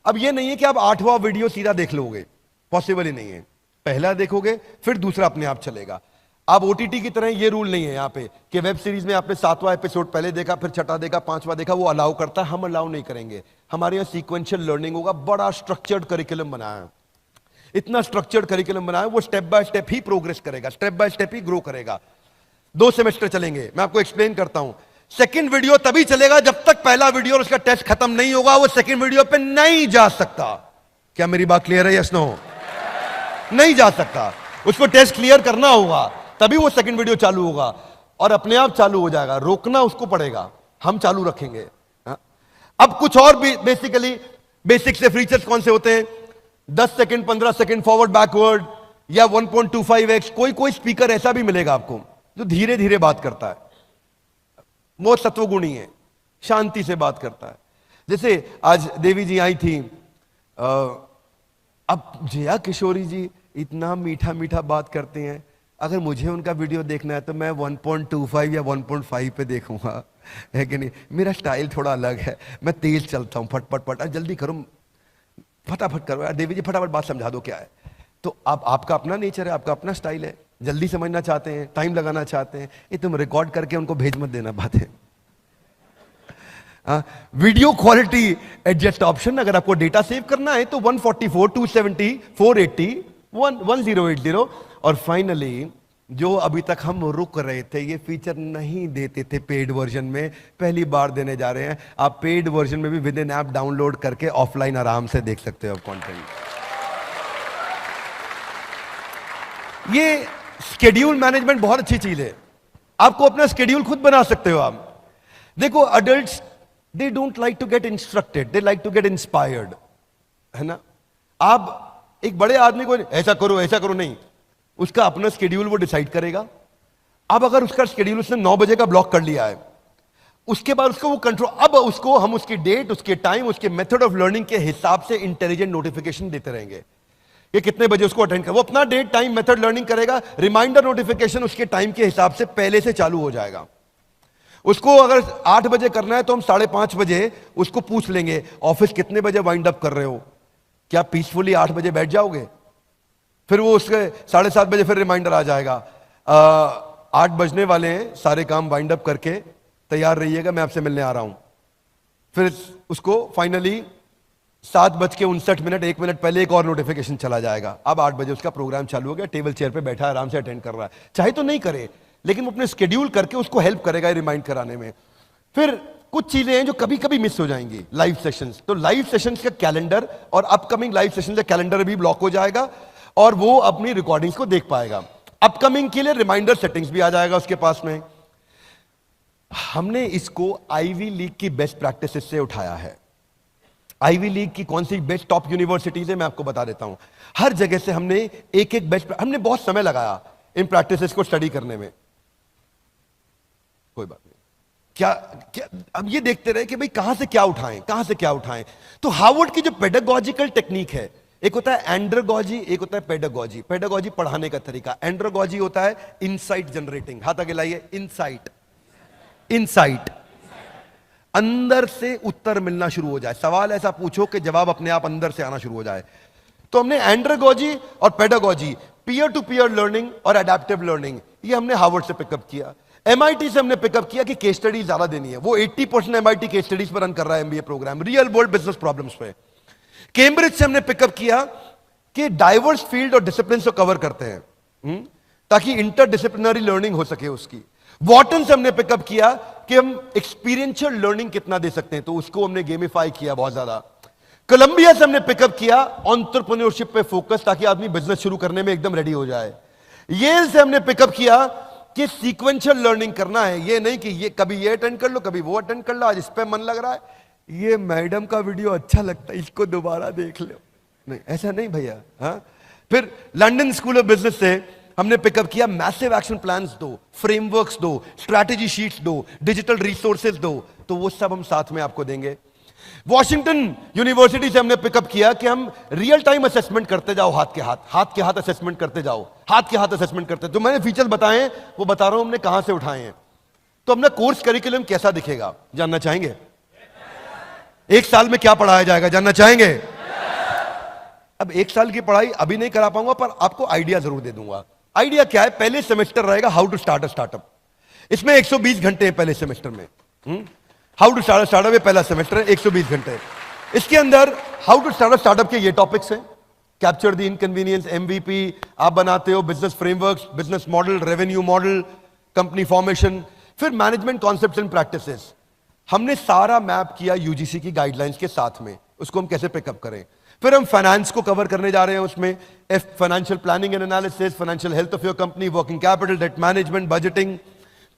अब ये नहीं है कि आप 8वां वीडियो सीधा देख लोगे, पॉसिबल ही नहीं है। पहला देखोगे फिर दूसरा अपने आप चलेगा। अब ओटीटी की तरह ये रूल नहीं है यहाँ पे कि वेब सीरीज में आपने 7वां एपिसोड पहले देखा, फिर छठा देखा, 5वां देखा, वो अलाउ करता है। हम अलाउ नहीं करेंगे। हमारे यहाँ सीक्वेंशियल लर्निंग होगा। बड़ा स्ट्रक्चर्ड करिकुलम बनाया है, इतना स्ट्रक्चर्ड करिकुलम बनाया, वो स्टेप बाय स्टेप ही प्रोग्रेस करेगा, स्टेप बाय स्टेप ही ग्रो करेगा। 2 सेमेस्टर चलेंगे। मैं आपको एक्सप्लेन करता हूं। सेकंड वीडियो तभी चलेगा जब तक पहला वीडियो और उसका टेस्ट खत्म नहीं होगा, वो सेकंड वीडियो पे नहीं जा सकता। क्या मेरी बात क्लियर है? Yes no? नहीं जा सकता। उसको टेस्ट क्लियर करना होगा, तभी वो सेकंड वीडियो चालू होगा और अपने आप चालू हो जाएगा। रोकना उसको पड़ेगा, हम चालू रखेंगे। हाँ? अब कुछ और भी बेसिक से फीचर्स कौन से होते हैं? 10 सेकंड, 15 सेकंड फॉरवर्ड बैकवर्ड, या 1.25x। कोई स्पीकर ऐसा भी मिलेगा आपको जो धीरे धीरे बात करता है, वो सत्वगुणी है, शांति से बात करता है। जैसे आज देवी जी आई थी, अब जया किशोरी जी इतना मीठा मीठा बात करते हैं। अगर मुझे उनका वीडियो देखना है तो मैं 1.25 या 1.5 पे देखूंगा, है कि नहीं? मेरा स्टाइल थोड़ा अलग है, मैं तेज चलता हूं, फटफट फट, जल्दी करो, फटाफट करो यार, देवी जी फटाफट बात समझा दो क्या है। तो आपका अपना नेचर है, आपका अपना स्टाइल है, जल्दी समझना चाहते हैं, टाइम लगाना चाहते हैं। ये तुम रिकॉर्ड करके उनको भेज मत देना बातें। वीडियो क्वालिटी एडजस्ट ऑप्शन, अगर आपको डेटा सेव करना है तो 144, 270, 480, 1080। और फाइनली जो अभी तक हम रुक रहे थे, ये फीचर नहीं देते थे पेड वर्जन में, पहली बार देने जा रहे हैं। आप पेड वर्जन में भी विद इन ऐप डाउनलोड करके ऑफलाइन आराम से देख सकते हो कंटेंट। ये शेड्यूल मैनेजमेंट बहुत अच्छी चीज है। आपको अपना शेड्यूल खुद बना सकते हो आप। देखो, adults they don't like to get instructed, they like to get inspired, है ना? आप एक बड़े आदमी को ऐसा करो नहीं, उसका अपना शेड्यूल वो डिसाइड करेगा। अब अगर उसका शेड्यूल उसने 9 बजे का ब्लॉक कर लिया है, उसके बाद उसको वो कंट्रोल, अब उसको हम उसकी डेट, उसके टाइम, उसके मेथड ऑफ लर्निंग के हिसाब से इंटेलिजेंट नोटिफिकेशन देते रहेंगे कि कितने बजे उसको अटेंड कर। वो अपना डेट, टाइम, मेथड लर्निंग करेगा। रिमाइंडर नोटिफिकेशन उसके टाइम के हिसाब से पहले से चालू हो जाएगा। उसको अगर 8 बजे करना है तो हम 5:30 बजे उसको पूछ लेंगे, ऑफिस कितने बजे वाइंड अप कर रहे हो, क्या पीसफुली 8 बजे बैठ जाओगे? फिर वो उसके 7:30 बजे फिर रिमाइंडर आ जाएगा, 8 बजने वाले हैं, सारे काम वाइंड अप करके तैयार रहिएगा, मैं आपसे मिलने आ रहा हूं। फिर उसको फाइनली 7:59, 1 मिनट पहले एक और नोटिफिकेशन चला जाएगा। अब 8 बजे उसका प्रोग्राम चालू हो गया, टेबल चेयर पे बैठा आराम से अटेंड कर रहा है। चाहे तो नहीं करे, लेकिन वो अपने स्केड्यूल करके उसको हेल्प करेगा रिमाइंड कराने में। फिर कुछ चीजें हैं जो कभी कभी मिस हो जाएंगी, लाइव सेशंस। तो लाइव सेशंस का कैलेंडर और अपकमिंग लाइव सेशन का कैलेंडर भी ब्लॉक हो जाएगा और वो अपनी रिकॉर्डिंग्स को देख पाएगा। अपकमिंग के लिए रिमाइंडर सेटिंग्स भी आ जाएगा उसके पास में। हमने इसको आईवी लीग की बेस्ट प्रैक्टिसेस से उठाया है। आईवी लीग की कौन सी बेस्ट टॉप यूनिवर्सिटीज है मैं आपको बता देता हूं। हर जगह से हमने एक बेस्ट, हमने बहुत समय लगाया इन प्रैक्टिसेस को स्टडी करने में। कोई बात नहीं, क्या क्या अब ये देखते रहे कि भाई कहां से क्या उठाएं, कहां से क्या उठाएं। तो हार्वर्ड की जो पेडागॉजिकल टेक्निक है, एक होता है एंड्रागॉजी, एक होता है पेडागॉजी। पेडागॉजी पढ़ाने का तरीका, एंड्रागॉजी होता है इनसाइट जनरेटिंग। हाथ आगे लाइए, इनसाइट। इनसाइट अंदर से उत्तर मिलना शुरू हो जाए, सवाल ऐसा पूछो कि जवाब अपने आप अंदर से आना शुरू हो जाए। तो हमने एंड्रागॉजी और pedagogy, peer to peer learning और एडेप्टिव लर्निंग, ये हमने हार्वर्ड से पिकअप किया। एमआईटी से हमने पिकअप किया कि केस स्टडी ज्यादा देनी है। वो 80% एमआईटी केस स्टडीज पर रन कर रहा है MBA program, real world business problems पे। कैम्ब्रिज से हमने पिकअप किया कि डाइवर्स फील्ड और डिसिप्लिन को कवर करते हैं ताकि इंटरडिसिप्लिनरी लर्निंग हो सके उसकी। वॉटन से हमने पिकअप किया कि हम एक्सपीरियंशियल लर्निंग कितना दे सकते हैं, तो उसको हमने गेमिफाई किया बहुत ज्यादा। कोलंबिया से हमने पिकअप किया एंटरप्रेन्योरशिप पे फोकस, ताकि आदमी बिजनेस शुरू करने में एकदम रेडी हो जाए। येल से हमने पिकअप किया कि सीक्वेंशियल लर्निंग करना है, ये नहीं कि ये कभी ये अटेंड कर लो कभी वो अटेंड कर लो, आज इस पे मन लग रहा है, ये मैडम का वीडियो अच्छा लगता है इसको दोबारा देख लो, नहीं ऐसा नहीं भैया। हाँ, फिर लंदन स्कूल ऑफ बिजनेस से हमने पिकअप किया मैसिव एक्शन प्लान्स दो, फ्रेमवर्क्स दो, स्ट्रैटेजी शीट्स दो, डिजिटल रिसोर्सेज दो, तो वो सब हम साथ में आपको देंगे। वॉशिंगटन यूनिवर्सिटी से हमने पिकअप किया कि हम रियल टाइम असेसमेंट करते जाओ, हाथ के हाथ असेसमेंट करते जाओ, हाथ के हाथ असेसमेंट करते। तो मैंने फीचर्स बताए हैं, वो बता रहा हूं हमने कहां से उठाए हैं। तो अपना कोर्स करिकुलम कैसा दिखेगा जानना चाहेंगे? एक साल में क्या पढ़ाया जाएगा जानना चाहेंगे? अब एक साल की पढ़ाई अभी नहीं करा पाऊंगा, पर आपको आइडिया जरूर दे दूंगा। आइडिया क्या है? पहले सेमेस्टर रहेगा how to start a startup. इसमें 120 घंटे हैं पहले सेमेस्टर में। How to start a startup ये पहला सेमेस्टर है, 120 घंटे। इसके अंदर how to start a startup के ये टॉपिक्स हैं: कैप्चर द इनकन्वीनियंस, एमवीपी आप बनाते हो, business frameworks, business model, revenue model, company formation, फिर मैनेजमेंट कॉन्सेप्ट्स एंड प्रैक्टिसेस। हमने सारा मैप किया यूजीसी की गाइडलाइंस के साथ में, उसको हम कैसे पिकअप करें। फिर हम फाइनेंस को कवर करने जा रहे हैं, उसमें financial planning and analysis, financial health of your company, working capital, debt management, budgeting.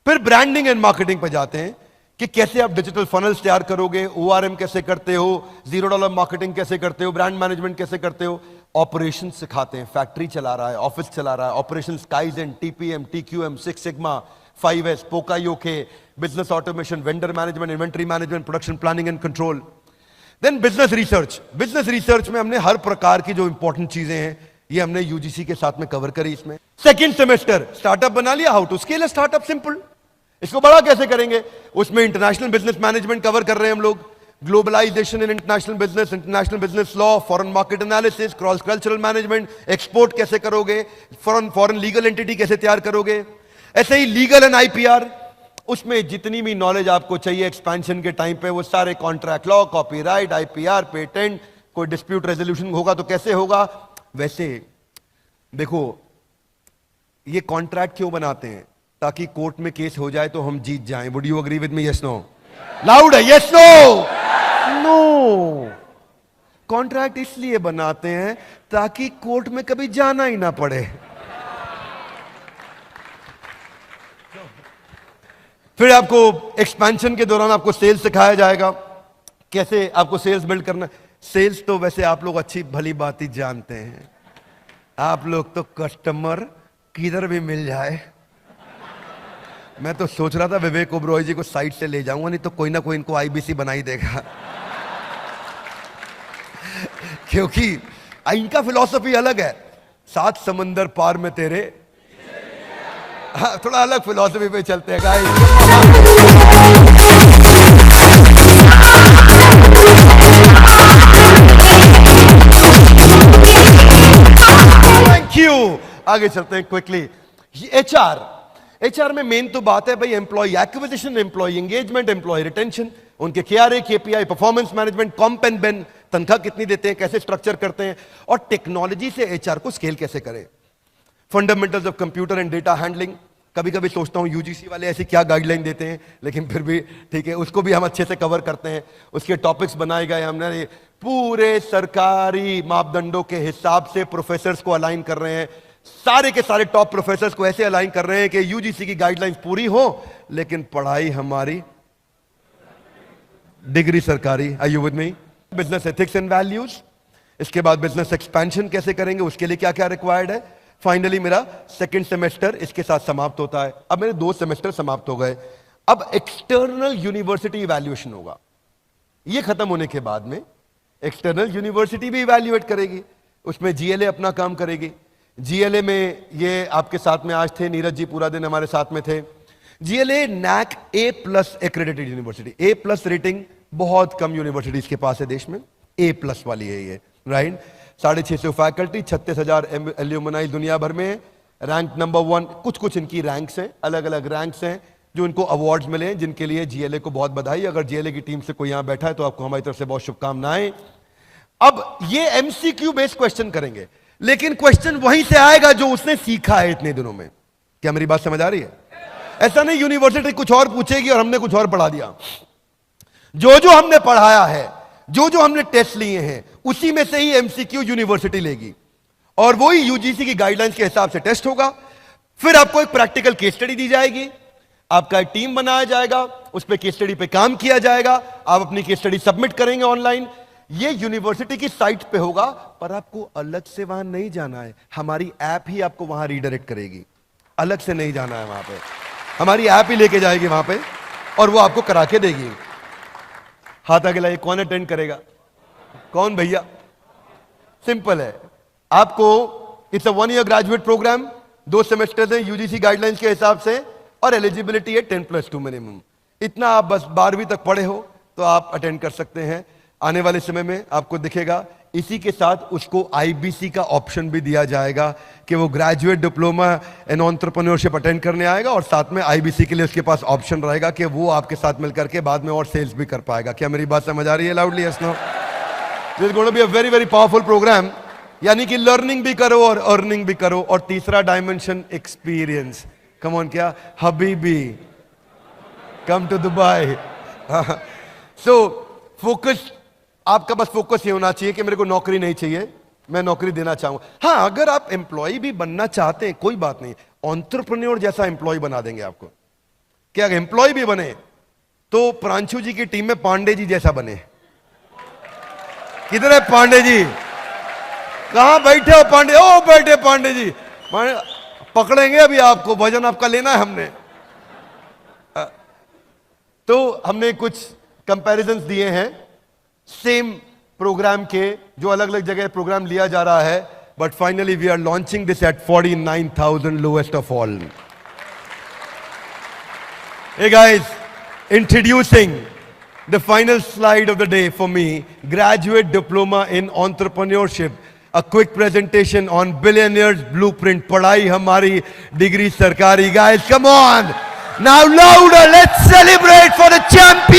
फिर ब्रांडिंग एंड मार्केटिंग पर जाते हैं कि कैसे आप डिजिटल फनल्स तैयार करोगे, ओआरएम कैसे करते हो, $0 मार्केटिंग कैसे करते हो, ब्रांड मैनेजमेंट कैसे करते हो। ऑपरेशन सिखाते हैं, फैक्ट्री चला रहा है, ऑफिस चला रहा है, operation, kaizen, TPM, TQM, 6 sigma, 5S, poka yoke, business automation, vendor management, inventory management, production planning and control. Then business research. Business research में हमने हर प्रकार की जो इंपॉर्टेंट चीजें हैं ये हमने यूजीसी के साथ में कवर करी। इसमें सेकंड सेमेस्टर स्टार्टअप बना लिया, how to scale a startup, simple. इसको बड़ा कैसे करेंगे, उसमें इंटरनेशनल बिजनेस मैनेजमेंट कवर कर रहे हैं हम लोग, globalization in international business law, foreign market analysis, cross cultural management, export कैसे करोगे, फॉरेन लीगल एंटिटी कैसे तैयार करोगे, ऐसे ही लीगल एंड आईपीआर। उसमें जितनी भी नॉलेज आपको चाहिए एक्सपेंशन के टाइम पे, वो सारे contract law, copyright, IPR, patent, कोई डिस्प्यूट रेजोल्यूशन होगा तो कैसे होगा। वैसे देखो, ये कॉन्ट्रैक्ट क्यों बनाते हैं? ताकि कोर्ट में केस हो जाए तो हम जीत जाएं। Would you agree with me? Yes no? Loud है, यस नो? नो। कॉन्ट्रैक्ट इसलिए बनाते हैं ताकि कोर्ट में कभी जाना ही ना पड़े। फिर आपको एक्सपेंशन के दौरान आपको सेल्स सिखाया जाएगा, कैसे आपको सेल्स बिल्ड करना। सेल्स तो वैसे आप लोग अच्छी भली बात ही जानते हैं, आप लोग तो कस्टमर किधर भी मिल जाए। मैं तो सोच रहा था विवेक ओबरॉय जी को साइड से ले जाऊंगा, नहीं तो कोई ना कोई इनको आईबीसी बना ही देगा। क्योंकि इनका फिलॉसफी अलग है, 7 समंदर पार में तेरे। हाँ, थोड़ा अलग फिलॉसफी पे चलते हैं गाइस। Thank you. आगे चलते हैं क्विकली। एचआर में मेन तो बात है भाई employ acquisition, employ engagement, employ retention. उनके KRA, KPI, performance management, comp and ben, तनख्वाह कितनी देते हैं, कैसे स्ट्रक्चर करते हैं, और टेक्नोलॉजी से HR को स्केल कैसे करें, fundamentals of computer and data handling. कभी कभी सोचता हूं यूजीसी वाले ऐसे क्या गाइडलाइन देते हैं, लेकिन फिर भी ठीक है, उसको भी हम अच्छे से कवर करते हैं। उसके टॉपिक्स बनाए गए, हमने पूरे सरकारी मापदंडों के हिसाब से प्रोफेसर्स को अलाइन कर रहे हैं, सारे के सारे टॉप प्रोफेसर्स को ऐसे अलाइन कर रहे हैं कि यूजीसी की गाइडलाइंस पूरी हो, लेकिन पढ़ाई हमारी, डिग्री सरकारी। Are you with me? Business ethics and values, इसके बाद बिजनेस एक्सपेंशन कैसे करेंगे, उसके लिए क्या क्या रिक्वायर्ड है। फाइनली मेरा सेकंड सेमेस्टर इसके साथ समाप्त होता है। अब मेरे 2 सेमेस्टर समाप्त हो गए। अब एक्सटर्नल यूनिवर्सिटी इवैल्यूएशन होगा। ये खत्म होने के बाद में एक्सटर्नल यूनिवर्सिटी भी इवैल्यूएट करेगी, उसमें जीएलए अपना काम करेगी। जीएलए में ये आपके साथ में आज थे, नीरज जी पूरा दिन हमारे साथ में थे। GLA NAC A+ accredited university, A+ rating बहुत कम यूनिवर्सिटीज के पास है देश में, A+ वाली है ये, राइट। 650 फैकल्टी, 36,000 एल्यूमनाई दुनिया भर में, रैंक नंबर 1। कुछ कुछ इनकी रैंक्स हैं, अलग अलग रैंक्स हैं जो इनको अवार्ड्स मिले हैं, जिनके लिए जीएलए को बहुत बधाई। अगर जीएलए की टीम से कोई यहां बैठा है तो आपको हमारी तरफ से बहुत शुभकामनाएं। अब ये एमसीक्यू बेस्ड क्वेश्चन करेंगे, लेकिन क्वेश्चन वहीं से आएगा जो उसने सीखा है इतने दिनों में। क्या मेरी बात समझ आ रही है? ऐसा नहीं यूनिवर्सिटी कुछ और पूछेगी और हमने कुछ और पढ़ा दिया। जो जो हमने पढ़ाया है, जो जो हमने टेस्ट लिए हैं, उसी में से ही एमसीक्यू यूनिवर्सिटी लेगी, और वही यूजीसी की गाइडलाइंस के हिसाब से टेस्ट होगा। फिर आपको एक प्रैक्टिकल केस स्टडी दी जाएगी, आपका एक टीम बनाया जाएगा, उस पर केस स्टडी पे काम किया जाएगा, आप अपनी केस स्टडी सबमिट करेंगे ऑनलाइन। ये यूनिवर्सिटी की साइट पे होगा, पर आपको अलग से वहां नहीं जाना है, हमारी ऐप ही आपको वहां रीडायरेक्ट करेगी। अलग से नहीं जाना है वहां पे, हमारी ऐप ही लेके जाएगी वहां पे, और वो आपको करा के देगी। हाथ आगे लाइए, कौन अटेंड करेगा? कौन भैया? सिंपल है, आपको it's a 1 year graduate program, 2 semester हैं यूजीसी गाइडलाइंस के हिसाब से, और एलिजिबिलिटी है 10+2 मिनिमम। इतना आप बस 12वीं तक पढ़े हो तो आप अटेंड कर सकते हैं। आने वाले समय में आपको दिखेगा, इसी के साथ उसको आईबीसी का ऑप्शन भी दिया जाएगा कि वो graduate diploma in entrepreneurship attend करने आएगा, और साथ में आईबीसी के लिए उसके पास ऑप्शन रहेगा कि वो आपके साथ मिलकर के बाद में और सेल्स भी कर पाएगा। क्या मेरी बात समझ आ रही है? Loudly yes no? This is going to be a very very powerful program, यानी कि लर्निंग भी करो और अर्निंग भी करो। और तीसरा डायमेंशन एक्सपीरियंस। कम ऑन, क्या हबीबी, come to Dubai. So focus, आपका बस फोकस ये होना चाहिए कि मेरे को नौकरी नहीं चाहिए, मैं नौकरी देना चाहूंगा। हाँ, अगर आप एम्प्लॉय भी बनना चाहते हैं कोई बात नहीं, एंटरप्रेन्योर जैसा एम्प्लॉय बना देंगे आपको। क्या एम्प्लॉय भी बने तो प्रांशु जी की टीम में पांडे जी जैसा बने। किधर है पांडे जी? कहां बैठे हो पांडे? ओ बैठे पांडे जी, पकड़ेंगे अभी आपको, वजन आपका लेना है हमने। तो हमने कुछ कंपैरिजंस दिए हैं सेम प्रोग्राम के, जो अलग अलग जगह प्रोग्राम लिया जा रहा है, but finally we are launching this at 49,000, lowest of all. Hey guys, introducing the final slide of the day for me, graduate diploma in entrepreneurship, a quick presentation on billionaires blueprint. पढ़ाई हमारी, degree सरकारी। Guys, come on! Now louder, let's celebrate for the champion!